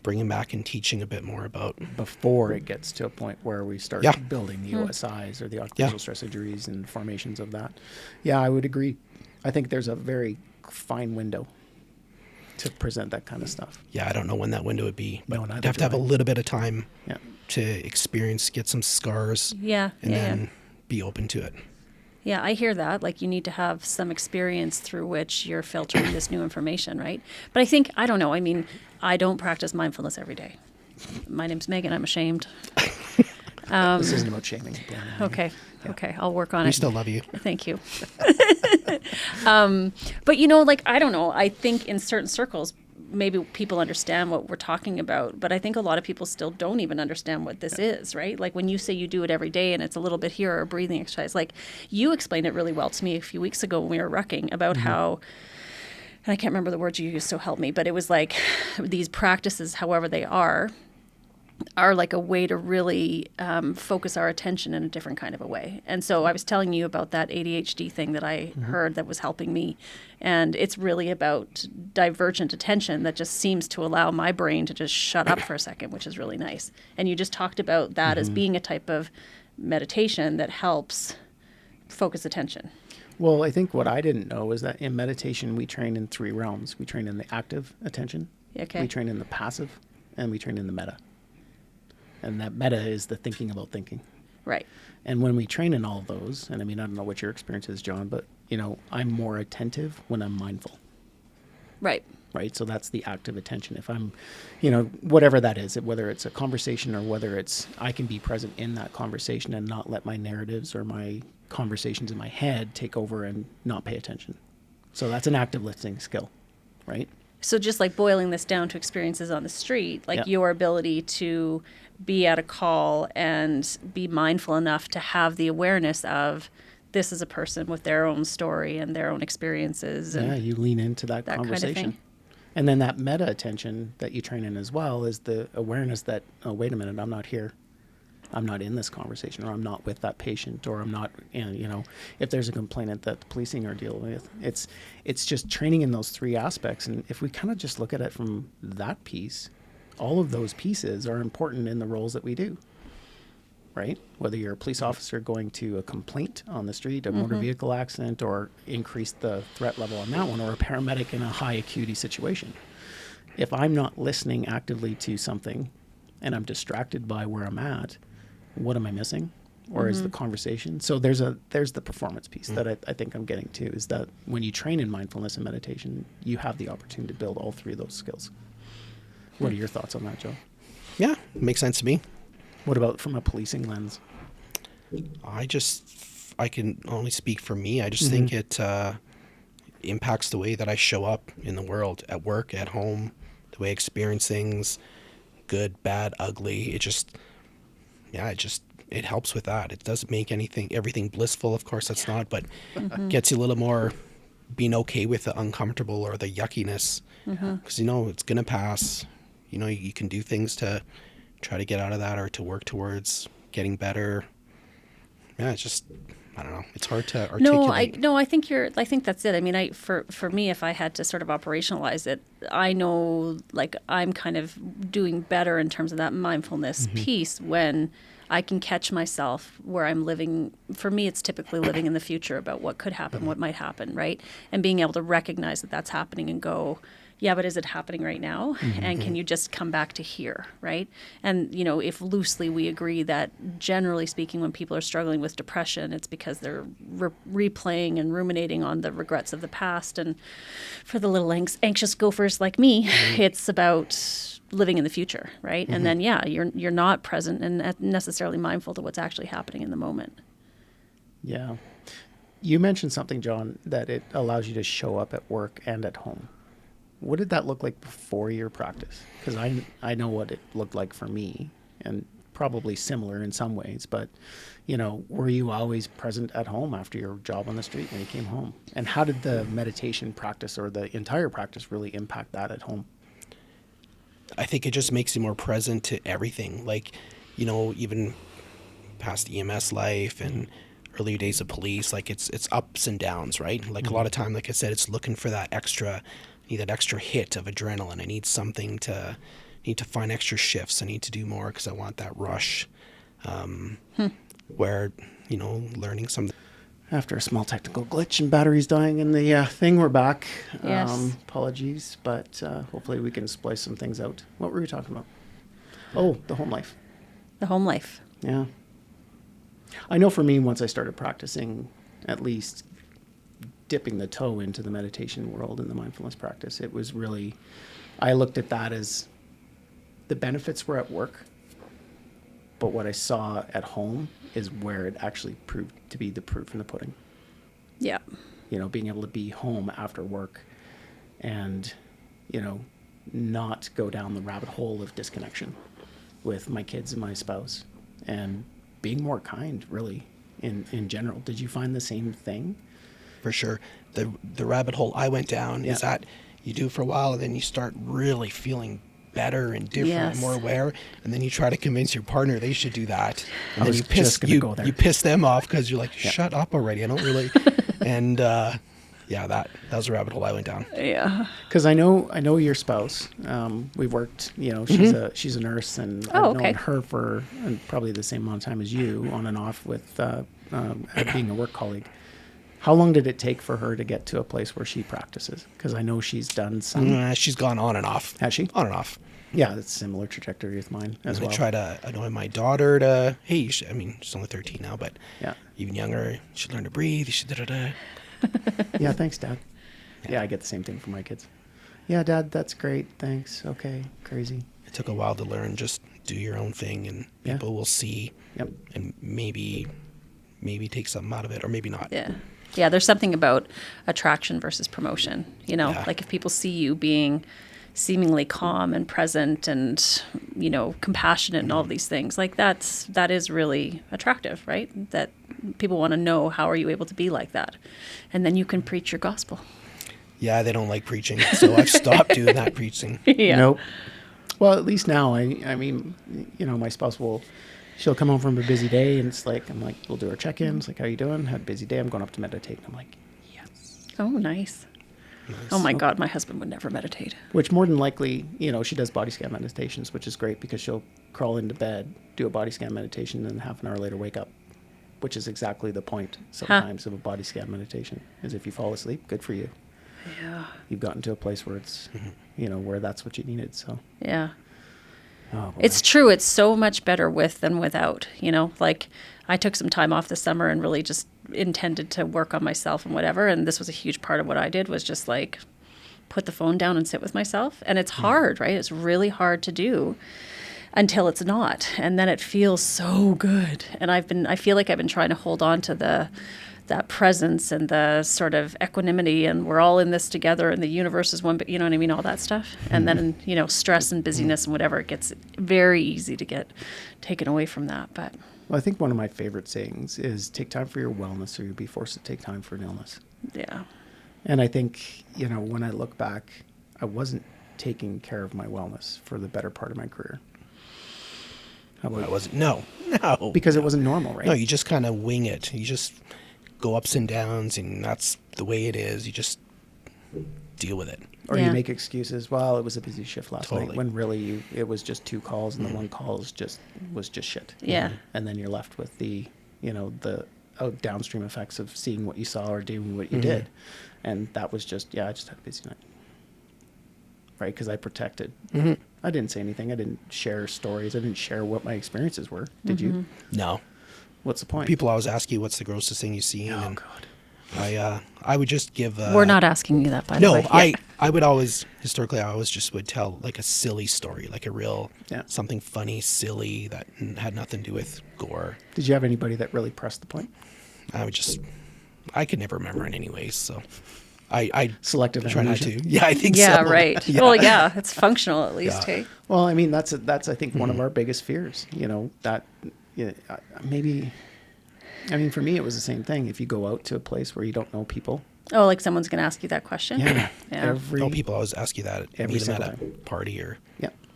bringing back and teaching a bit more about. Before it gets to a point where we start Yeah. building the OSIs or the occupational stress injuries and formations of that. Yeah, I would agree. I think there's a very fine window to present that kind of stuff. Yeah, I don't know when that window would be, but No, neither you'd have do to have I. a little bit of time Yeah. to experience, get some scars, Yeah. and yeah. then be open to it. Yeah, I hear that. Like, you need to have some experience through which you're filtering this new information, right? But I think, I don't know. I mean, I don't practice mindfulness every day. My name's Megan. I'm ashamed. This isn't about shaming. Okay. Yeah. Okay. I'll work on We it. still love you. Thank you. But, like, I don't know. I think in certain circles, maybe people understand what we're talking about, but I think a lot of people still don't even understand what this is, right? Like, when you say you do it every day and it's a little bit here or a breathing exercise, like, you explained it really well to me a few weeks ago when we were rucking about how, and I can't remember the words you used, so help me, but it was like these practices, however they are like a way to really focus our attention in a different kind of a way. And so I was telling you about that ADHD thing that I heard that was helping me. And it's really about divergent attention that just seems to allow my brain to just shut up for a second, which is really nice. And you just talked about that as being a type of meditation that helps focus attention. Well, I think what I didn't know is that in meditation, we train in 3 realms. We train in the active attention, Okay. we train in the passive, and we train in the meta. And that meta is the thinking about thinking. Right. And when we train in all of those, and I mean, I don't know what your experience is, John, but, I'm more attentive when I'm mindful, Right. right? So that's the active attention. If I'm, whatever that is, whether it's a conversation or whether it's I can be present in that conversation and not let my narratives or my conversations in my head take over and not pay attention. So that's an active listening skill, right? So just like boiling this down to experiences on the street, like Yeah. your ability to be at a call and be mindful enough to have the awareness of this is a person with their own story and their own experiences. And Yeah, you lean into that that kind of conversation. thing. And then that meta attention that you train in as well is the awareness that, oh, wait a minute, I'm not here. I'm not in this conversation, or I'm not with that patient, or I'm not, if there's a complainant that the policing are dealing with. It's just training in those 3 aspects. And if we kind of just look at it from that piece, all of those pieces are important in the roles that we do, right? Whether you're a police officer going to a complaint on the street, a motor vehicle accident, or increase the threat level on that one, or a paramedic in a high acuity situation. If I'm not listening actively to something and I'm distracted by where I'm at, what am I missing? Or is the conversation? So there's the performance piece that I think I'm getting to, is that when you train in mindfulness and meditation, you have the opportunity to build all 3 of those skills. What are your thoughts on that, Joe? Yeah, makes sense to me. What about from a policing lens? I can only speak for me. I just think it impacts the way that I show up in the world, at work, at home, the way I experience things, good, bad, ugly. It helps with that. It doesn't make everything blissful. Of course, that's not, but gets you a little more being okay with the uncomfortable or the yuckiness, because it's gonna pass. You can do things to try to get out of that or to work towards getting better. Yeah, it's just, I don't know. It's hard to articulate. I think that's it. I mean, for me, if I had to sort of operationalize it, I know, like, I'm kind of doing better in terms of that mindfulness piece when I can catch myself where I'm living. For me, it's typically living in the future about what could happen, what might happen, right? And being able to recognize that that's happening and go, yeah, but is it happening right now? And can you just come back to here, right? And, if loosely we agree that generally speaking, when people are struggling with depression, it's because they're replaying and ruminating on the regrets of the past. And for the little anxious gophers like me, it's about living in the future, right? And then, you're not present and necessarily mindful to what's actually happening in the moment. Yeah. You mentioned something, John, that it allows you to show up at work and at home. What did that look like before your practice? Because I know what it looked like for me, and probably similar in some ways, but, were you always present at home after your job on the street when you came home? And how did the meditation practice or the entire practice really impact that at home? I think it just makes you more present to everything. Like, even past EMS life and earlier days of police, like it's ups and downs, right? Like a lot of time, like I said, it's looking for that extra hit of adrenaline. I need something need to find extra shifts. I need to do more because I want that rush. Where, learning something. After a small technical glitch and batteries dying in the thing, we're back. Yes. Apologies, but hopefully we can splice some things out. What were we talking about? Oh, the home life. The home life. Yeah. I know for me, once I started practicing at least dipping the toe into the meditation world and the mindfulness practice. It was really, I looked at that as the benefits were at work, but what I saw at home is where it actually proved to be the proof in the pudding. Yeah. You know, being able to be home after work and, you know, not go down the rabbit hole of disconnection with my kids and my spouse, and being more kind, really, in general. Did you find the same thing? For sure. The rabbit hole I went down is that you do for a while, and then you start really feeling better and different and more aware, and then you try to convince your partner they should do that, and then you piss them off because you're like, shut up already, I don't really. And that was a rabbit hole I went down. Yeah. Because I know your spouse. We've worked, you know, she's a nurse, and I've known her for probably the same amount of time as you, on and off with being a work colleague. How long did it take for her to get to a place where she practices? Because I know she's done some. She's gone on and off. Has she? On and off. Yeah, that's a similar trajectory with mine as well. I try to annoy my daughter to, hey, she's only 13 now, but even younger, you should learn to breathe. You should da-da-da. Yeah, thanks, Dad. Yeah, I get the same thing from my kids. Yeah, Dad, that's great. Thanks. Okay, crazy. It took a while to learn, just do your own thing, and people will see and maybe take something out of it, or maybe not. Yeah. Yeah, there's something about attraction versus promotion. You know, like if people see you being seemingly calm and present and, you know, compassionate and all of these things, like that is really attractive, right? That people want to know, how are you able to be like that? And then you can preach your gospel. Yeah, they don't like preaching, so I've stopped doing that preaching. Yeah. Nope. Well, at least now, I mean, you know, my spouse she'll come home from a busy day, and it's like, I'm like, we'll do our check-ins, like, how you doing? Had a busy day, I'm going up to meditate. And I'm like, yes. Oh, nice. Oh my God, my husband would never meditate. Which more than likely, you know, she does body scan meditations, which is great because she'll crawl into bed, do a body scan meditation, and half an hour later wake up, which is exactly the point sometimes of a body scan meditation, is if you fall asleep, good for you. Yeah. You've gotten to a place where it's, you know, where that's what you needed, so. Yeah. Oh, it's true. It's so much better with than without, you know, like I took some time off this summer and really just intended to work on myself and whatever. And this was a huge part of what I did, was just like put the phone down and sit with myself. And it's hard, right? It's really hard to do until it's not. And then it feels so good. And I feel like I've been trying to hold on to that presence and the sort of equanimity, and we're all in this together, and the universe is one, but you know what I mean? All that stuff. And then, you know, stress and busyness and whatever, it gets very easy to get taken away from that. But well, I think one of my favorite sayings is take time for your wellness, or you'll be forced to take time for an illness. yeah. And I think, you know, when I look back, I wasn't taking care of my wellness for the better part of my career. I wasn't. No. Because it wasn't normal, right? No, you just kind of wing it. You just go ups and downs, and that's the way it is. You just deal with it. Or you make excuses. Well, it was a busy shift last Totally. night, when really it was just 2 calls, and the one call was just shit. Yeah. And then you're left with the, you know, the downstream effects of seeing what you saw or doing what you did. And that was just, I just had a busy night. Right? Because I protected. I didn't say anything. I didn't share stories. I didn't share what my experiences were. Did you? No. What's the point? People always ask you, what's the grossest thing you've seen? Oh, and God. I would just give... We're not asking you that, by the way. No, I would always, historically, I always just would tell like a silly story, like a real, something funny, silly, that had nothing to do with gore. Did you have anybody that really pressed the point? I could never remember it anyways, so I Selective try not amnesia. to. Yeah, I think so. Yeah, right. Yeah. Well, yeah, it's functional at least, hey? Well, I mean, that's I think one of our biggest fears, you know, that maybe, I mean, for me, it was the same thing. If you go out to a place where you don't know people. Oh, like someone's going to ask you that question? Yeah. People always ask you that. Every Meet them at single a party, or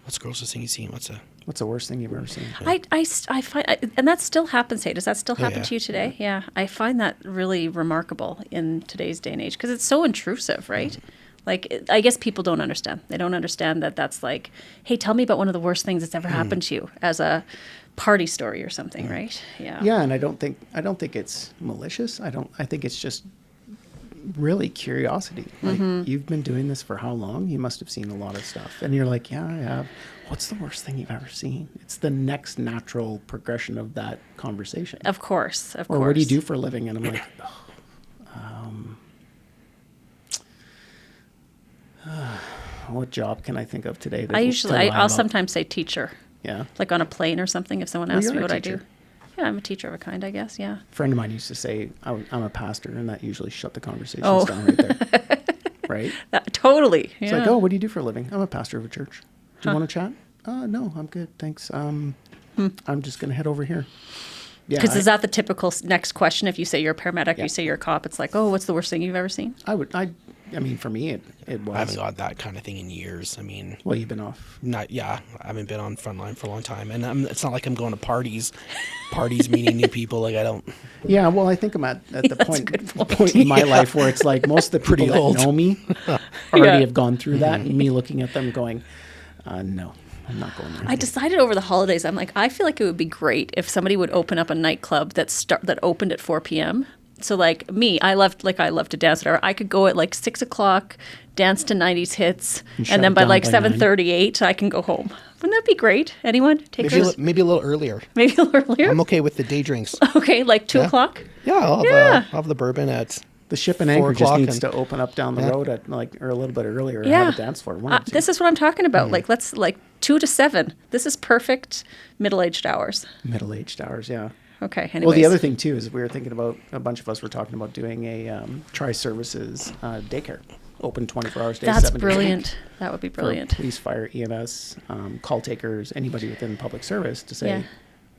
what's the grossest thing you've seen? What's the worst thing you've ever seen? I find, and that still happens, hey? Does that still happen to you today? Yeah. I find that really remarkable in today's day and age, because it's so intrusive, right? Like, I guess people don't understand. They don't understand that that's like, hey, tell me about one of the worst things that's ever happened to you, as a party story or something, right? Yeah. Yeah, and I don't think it's malicious. I think it's just really curiosity. Like, you've been doing this for how long? You must have seen a lot of stuff. And you're like, yeah, I have. What's the worst thing you've ever seen? It's the next natural progression of that conversation. Of course. Or what do you do for a living? And I'm like, What job can I think of today? that- I'll sometimes say teacher, Yeah. like on a plane or something. If someone Well, asks you're me a what I do, teacher. yeah, I'm a teacher of a kind, I guess. Yeah. A friend of mine used to say, I'm a pastor, and that usually shut the conversations Oh. down right there. Right? Totally. It's Yeah. like, oh, what do you do for a living? I'm a pastor of a church. Do you want to chat? No, I'm good. Thanks. I'm just going to head over here. Yeah. Because is that the typical next question? If you say you're a paramedic, Yeah. you say you're a cop, it's like, oh, what's the worst thing you've ever seen? I mean, for me, it was. I haven't got that kind of thing in years. I mean, Well, you've been off. I haven't been on frontline for a long time, and it's not like I'm going to parties meeting new people. Like I don't. Yeah, well, I think I'm at the That's a good point. point in my life where it's like most of the people Pretty that old. know me already Yeah. have gone through that, and me looking at them going, no, I'm not going there. I decided over the holidays, I'm like, I feel like it would be great if somebody would open up a nightclub that opened at 4 p.m. So like me, I love to dance. Whatever. I could go at like 6 o'clock, dance to 90s hits, shut and then it by down like by 7:38, I can go home. Wouldn't that be great? Anyone? Maybe a little earlier. Maybe a little earlier? I'm okay with the day drinks. Okay, like 2 o'clock? Yeah, I'll have the bourbon at. The Ship and 4 Anchor just o'clock needs and- to open up down the Yeah. road at or a little bit earlier and Yeah. have a dance floor. One or two. This is what I'm talking about. Like, let's 2 to 7. This is perfect middle-aged hours. Middle-aged hours, yeah. Okay, anyways. Well, the other thing too is we were thinking about a bunch of us were talking about doing a tri-services daycare, open 24 hours a day. That's 7 days a week brilliant. That would be for brilliant. police, fire, EMS, call takers, anybody within public service to say, Yeah.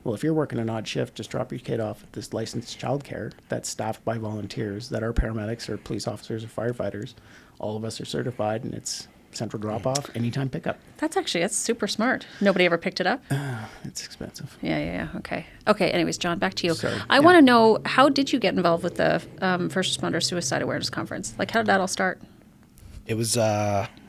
well, if you're working an odd shift, just drop your kid off at this licensed childcare that's staffed by volunteers that are paramedics or police officers or firefighters. All of us are certified, and it's central drop-off, anytime pickup. That's super smart. Nobody ever picked it up? It's expensive. Yeah. Okay, anyways, John, back to you. Sorry, I yeah. want to know, how did you get involved with the First Responder Suicide Awareness Conference? Like, how did that all start? It was around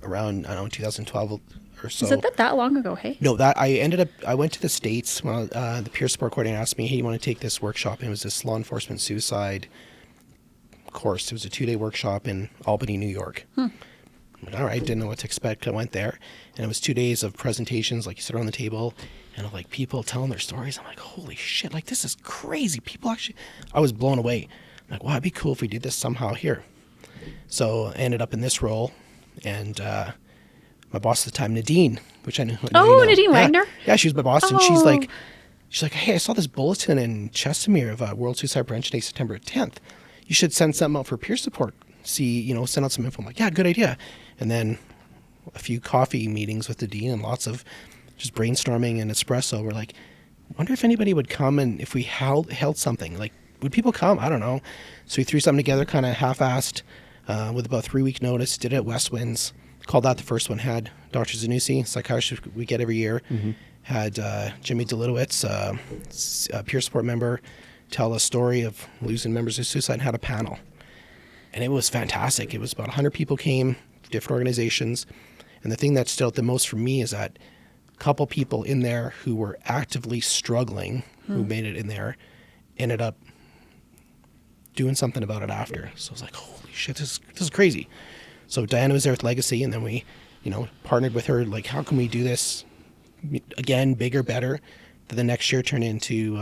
2012 or so. Is it that long ago, hey? No, I went to the States. Well, the peer support coordinator asked me, hey, you want to take this workshop? And it was this law enforcement suicide course. It was a 2-day workshop in Albany, New York. I went, all right, didn't know what to expect. I went there, and it was 2 days of presentations. Like, you sit around the table, and like people telling their stories. I'm like, holy shit, like this is crazy. People actually, I was blown away. I'm like, wow, it'd be cool if we did this somehow here. So I ended up in this role, and my boss at the time, Nadine, which I knew. Nadine Wagner? Yeah, she was my boss, and she's Oh. like, hey, I saw this bulletin in Chestermere of World Suicide Prevention Day, September 10th. You should send something out for peer support. Send out some info. I'm like, yeah, good idea. And then a few coffee meetings with the dean and lots of just brainstorming and espresso. We're like, wonder if anybody would come, and if we held something, like, would people come? I don't know. So we threw something together, kind of half-assed, with about 3-week notice. Did it at West Winds. Called out the first one. Had Dr. Zanussi, psychiatrist we get every year. Had Jimmy Delitowitz, a peer support member, tell a story of losing members of suicide, and had a panel. And it was fantastic. It was about 100 people came, different organizations. And the thing that stood out the most for me is that a couple people in there who were actively struggling, who made it in there, ended up doing something about it after. So I was like, holy shit, this is crazy. So Diana was there with Legacy, and then we, partnered with her, like, how can we do this again, bigger, better? Then the next year turned into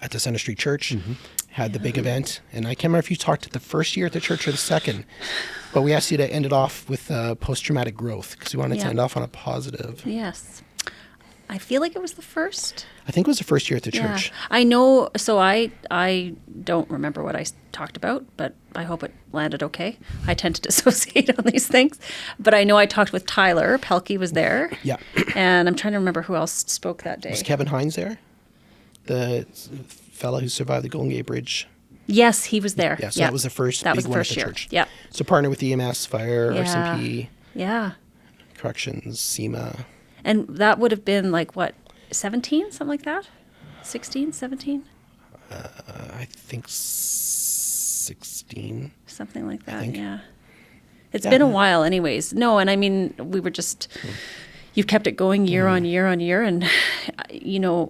at the Center Street Church, had the big event. And I can't remember if you talked at the first year at the church or the second, but we asked you to end it off with post-traumatic growth, because we wanted to end off on a positive. Yes. I feel like it was the first. I think it was the first year at the church. I know. So I don't remember what I talked about, but I hope it landed okay. I tend to dissociate on these things. But I know I talked with Tyler. Pelkey was there. Yeah. And I'm trying to remember who else spoke that day. Was Kevin Hines there? The fella who survived the Golden Gate Bridge? Yes, he was there. Yeah, so that was the first That big was the one first at the year. church. Yeah. So partner with EMS, Fire, Yeah. RCMP, Yeah. Corrections, SEMA. And that would have been like, what, 17? Something like that? 16, 17? I think 16. Something like that, think. yeah. It's Yeah. been a while anyways. No, and I mean, we were just, you've kept it going year on year on year. And,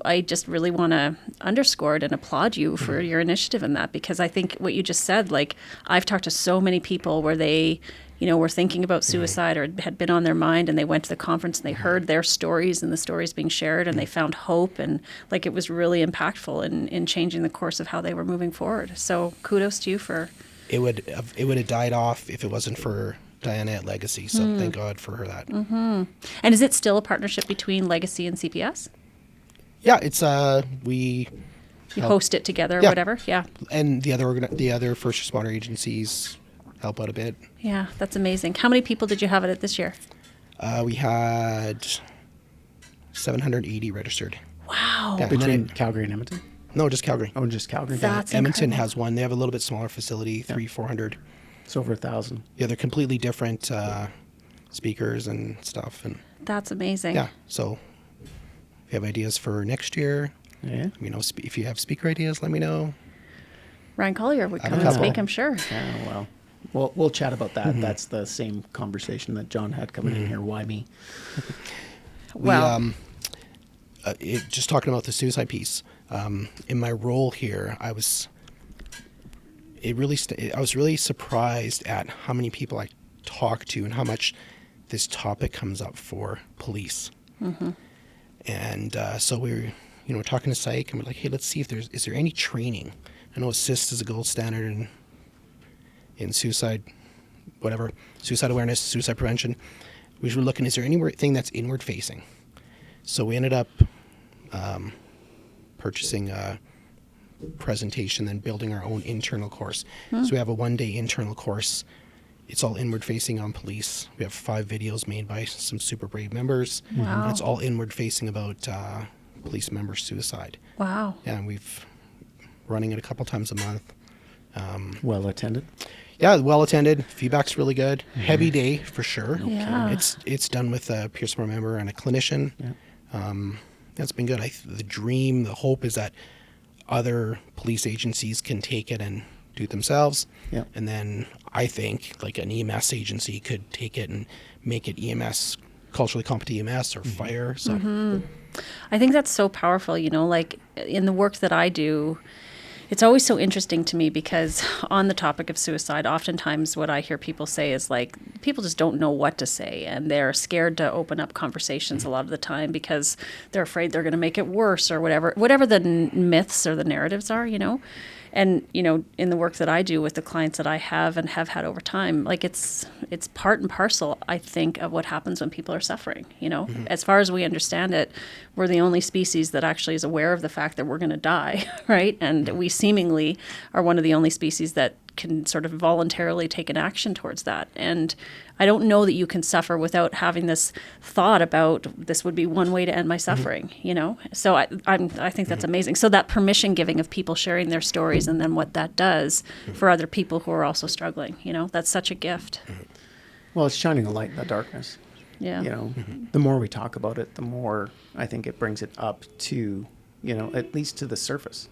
I just really want to underscore it and applaud you for your initiative in that, because I think what you just said, like, I've talked to so many people where they, were thinking about suicide or had been on their mind, and they went to the conference and they heard their stories and the stories being shared, and they found hope, and like, it was really impactful in changing the course of how they were moving forward. So kudos to you for... It would have died off if it wasn't for Diana at Legacy. So thank God for her that. And is it still a partnership between Legacy and CPS? Yeah, it's we You help- host it together or Yeah. whatever? Yeah. and the other first responder agencies help out a bit. Yeah, that's amazing. How many people did you have at it this year? We had 780 registered. Wow. Yeah, and then Between Calgary and Edmonton? no, just Calgary. Oh, just Calgary? That's Edmonton incredible. has one. They have a little bit smaller facility, 400. It's over 1,000. Yeah, they're completely different speakers and stuff. And That's amazing. yeah, so if you have ideas for next year, Yeah. you know, if you have speaker ideas, let me know. Ryan Collier would I have come a and couple. speak, I'm sure. Yeah, well, we'll chat about that. That's the same conversation that John had coming in here. Why me? Well, Just talking about the suicide piece. In my role here, I was really surprised at how many people I talk to and how much this topic comes up for police. And so we were talking to psych, and we're like, hey, let's see if is there any training. I know ASSIST is a gold standard in suicide, whatever, suicide awareness, suicide prevention. We were looking, is there anything that's inward facing? So we ended up purchasing a presentation, then building our own internal course. So we have a 1-day internal course. It's all inward facing on police. We have 5 videos made by some super brave members. Wow. And it's all inward facing about police member suicide. wow. And we've running it a couple times a month. Well attended. Yeah, well attended. Feedback's really good. Heavy day for sure. Yeah. It's done with a peer support member and a clinician. Yeah. That's been good. The hope is that other police agencies can take it and do it themselves. Yeah. And then I think like an EMS agency could take it and make it EMS, culturally competent EMS or fire. So I think that's so powerful, like in the work that I do, it's always so interesting to me because on the topic of suicide, oftentimes what I hear people say is like, people just don't know what to say and they're scared to open up conversations a lot of the time because they're afraid they're going to make it worse or whatever the myths or the narratives are, And, in the work that I do with the clients that I have and have had over time, like it's part and parcel, I think, of what happens when people are suffering, As far as we understand it, we're the only species that actually is aware of the fact that we're going to die, right? And we seemingly are one of the only species that can sort of voluntarily take an action towards that. And I don't know that you can suffer without having this thought about this would be one way to end my suffering, So I think that's amazing. So that permission giving of people sharing their stories and then what that does for other people who are also struggling, that's such a gift. Well, it's shining a light in the darkness. Yeah. The more we talk about it, the more I think it brings it up to, at least to the surface.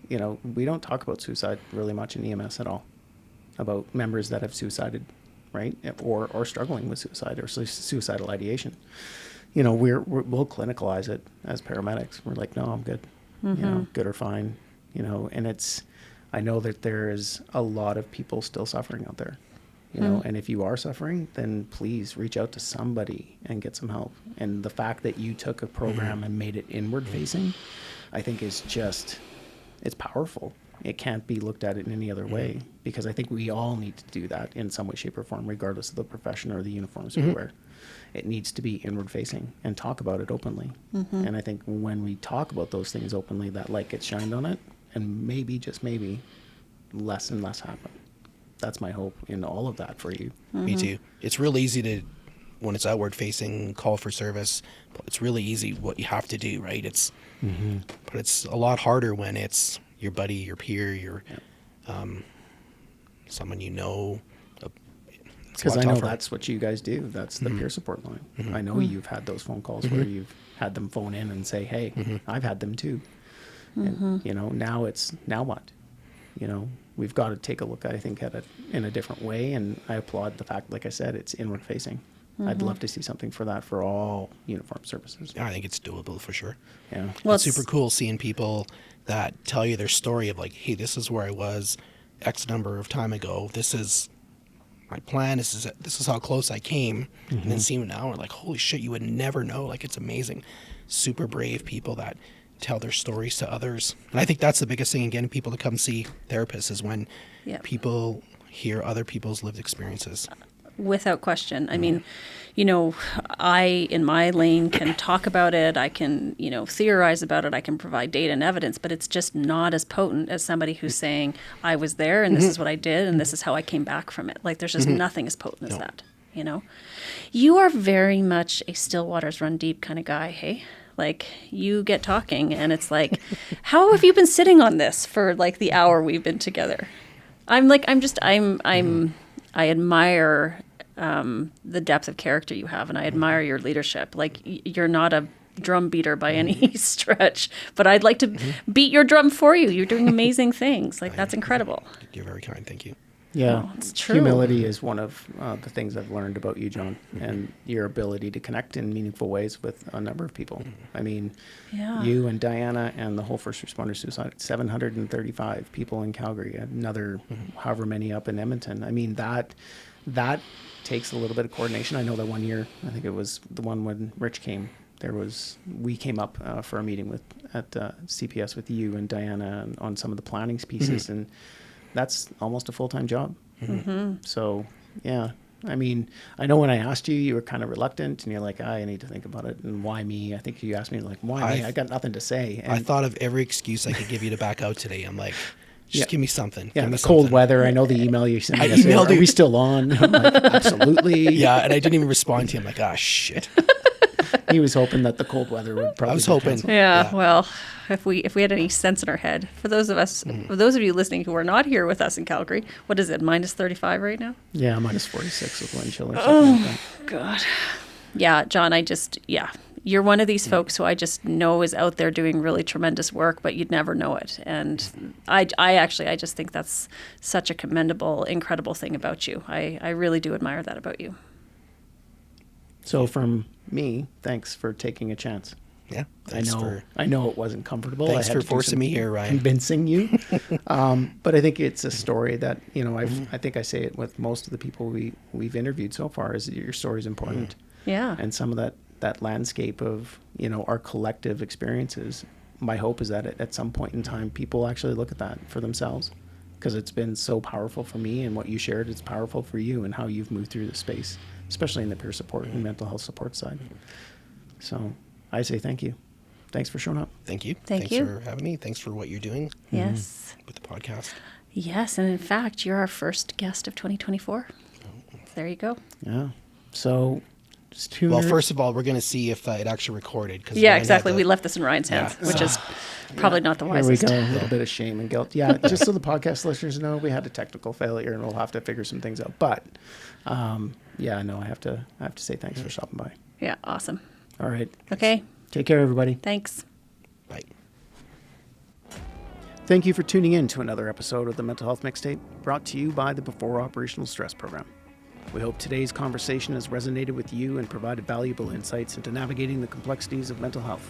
We don't talk about suicide really much in EMS at all, about members that have suicided, right? Or struggling with suicide or suicidal ideation. We'll clinicalize it as paramedics. We're like, no, I'm good, good or fine, and I know that there is a lot of people still suffering out there, and if you are suffering, then please reach out to somebody and get some help. And the fact that you took a program and made it inward facing, I think is just, it's powerful. It can't be looked at in any other way, because I think we all need to do that in some way, shape, or form, regardless of the profession or the uniforms we wear. It needs to be inward facing and talk about it openly. And I think when we talk about those things openly, that light gets shined on it, and maybe, just maybe, less and less happen. That's my hope in all of that for you. Me too. It's real easy to, when it's outward facing, call for service. But it's really easy what you have to do, right? But it's a lot harder when it's your buddy, your peer, someone you know. Because I know that's what you guys do. That's the peer support line. I know you've had those phone calls where you've had them phone in and say, hey, I've had them too. And, now what? We've got to take a look, I think, at it in a different way. And I applaud the fact, like I said, it's inward facing. I'd love to see something for that for all uniform services. I think it's doable for sure. Yeah. Well, It's super cool seeing people that tell you their story of like, hey, this is where I was X number of time ago. This is my plan. This is how close I came. And then seeing it now, we're like, holy shit, you would never know. Like, it's amazing. Super brave people that tell their stories to others. And I think that's the biggest thing in getting people to come see therapists is when Yeah. people hear other people's lived experiences. without question. I mean, I, in my lane, can talk about it. I can, theorize about it. I can provide data and evidence, but it's just not as potent as somebody who's saying, I was there and this is what I did and this is how I came back from it. Like, there's just nothing as potent as that, You are very much a still waters run deep kind of guy, hey? Like, you get talking and it's like, how have you been sitting on this for like the hour we've been together? I admire the depth of character you have, and I admire your leadership. Like, you're not a drum beater by any stretch, but I'd like to beat your drum for you. You're doing amazing things. Like, that's incredible. You're very kind. Thank you. Yeah, it's true. Humility is one of the things I've learned about you, John, and your ability to connect in meaningful ways with a number of people. I mean, you and Diana and the whole first responder suicide, 735 people in Calgary, another however many up in Edmonton. I mean, that takes a little bit of coordination. I know that one year, I think it was the one when Rich came, we came up for a meeting at CPS with you and Diana on some of the planning pieces, and that's almost a full-time job. So, yeah. I mean, I know when I asked you, you were kind of reluctant, and you're like, I need to think about it. And why me? I think you asked me, like, why me? I got nothing to say. And I thought of every excuse I could give you to back out today. I'm like, just give me something. Yeah, give me the cold something. weather. I know the email you sent me. I yesterday. emailed Are you. we still on? I'm like, absolutely. Yeah, and I didn't even respond to him. Like, shit. He was hoping that the cold weather would probably. I was be hoping. canceled. Yeah, well, if we had any sense in our head, for those of you listening who are not here with us in Calgary, what is it, minus 35 right now? Yeah, minus 46 with wind chill or something like that. God. Yeah, John, you're one of these folks who I just know is out there doing really tremendous work, but you'd never know it. And I just think that's such a commendable, incredible thing about you. I really do admire that about you. So from me, thanks for taking a chance. Yeah. I know it wasn't comfortable. Thanks I had for to do forcing some me here, Ryan. Convincing you. But I think it's a story that, I think I say it with most of the people we've interviewed so far, is that your story is important. Yeah. And some of that landscape of, our collective experiences, my hope is that at some point in time, people actually look at that for themselves, because it's been so powerful for me, and what you shared, it's powerful for you and how you've moved through the space, especially in the peer support and mental health support side. So I say thank you. Thanks for showing up. Thank you. Thanks for having me. Thanks for what you're doing. Yes. With the podcast. Yes, and in fact, you're our first guest of 2024. There you go. Yeah. So just 2 Well, minutes. first of all, we're going to see if it actually recorded. Yeah, exactly. We left this in Ryan's hands, which is probably not the Here we wisest. go. A little bit of shame and guilt. Yeah, just so the podcast listeners know, we had a technical failure, and we'll have to figure some things out. But I have to say thanks for stopping by. Yeah, awesome. All right. Okay, Take care, everybody. thanks. Bye. Thank you for tuning in to another episode of the Mental Health Mixtape, brought to you by the Before Operational Stress Program. We hope today's conversation has resonated with you and provided valuable insights into navigating the complexities of mental health.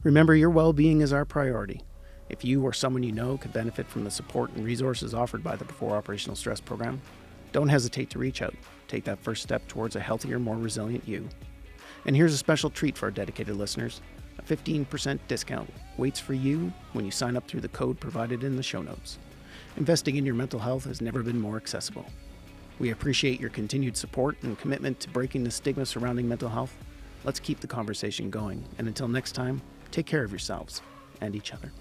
Remember, your well-being is our priority. If you or someone you know could benefit from the support and resources offered by the Before Operational Stress Program, don't hesitate to reach out. Take that first step towards a healthier, more resilient you. And here's a special treat for our dedicated listeners. A 15% discount waits for you when you sign up through the code provided in the show notes. Investing in your mental health has never been more accessible. We appreciate your continued support and commitment to breaking the stigma surrounding mental health. Let's keep the conversation going. And until next time, take care of yourselves and each other.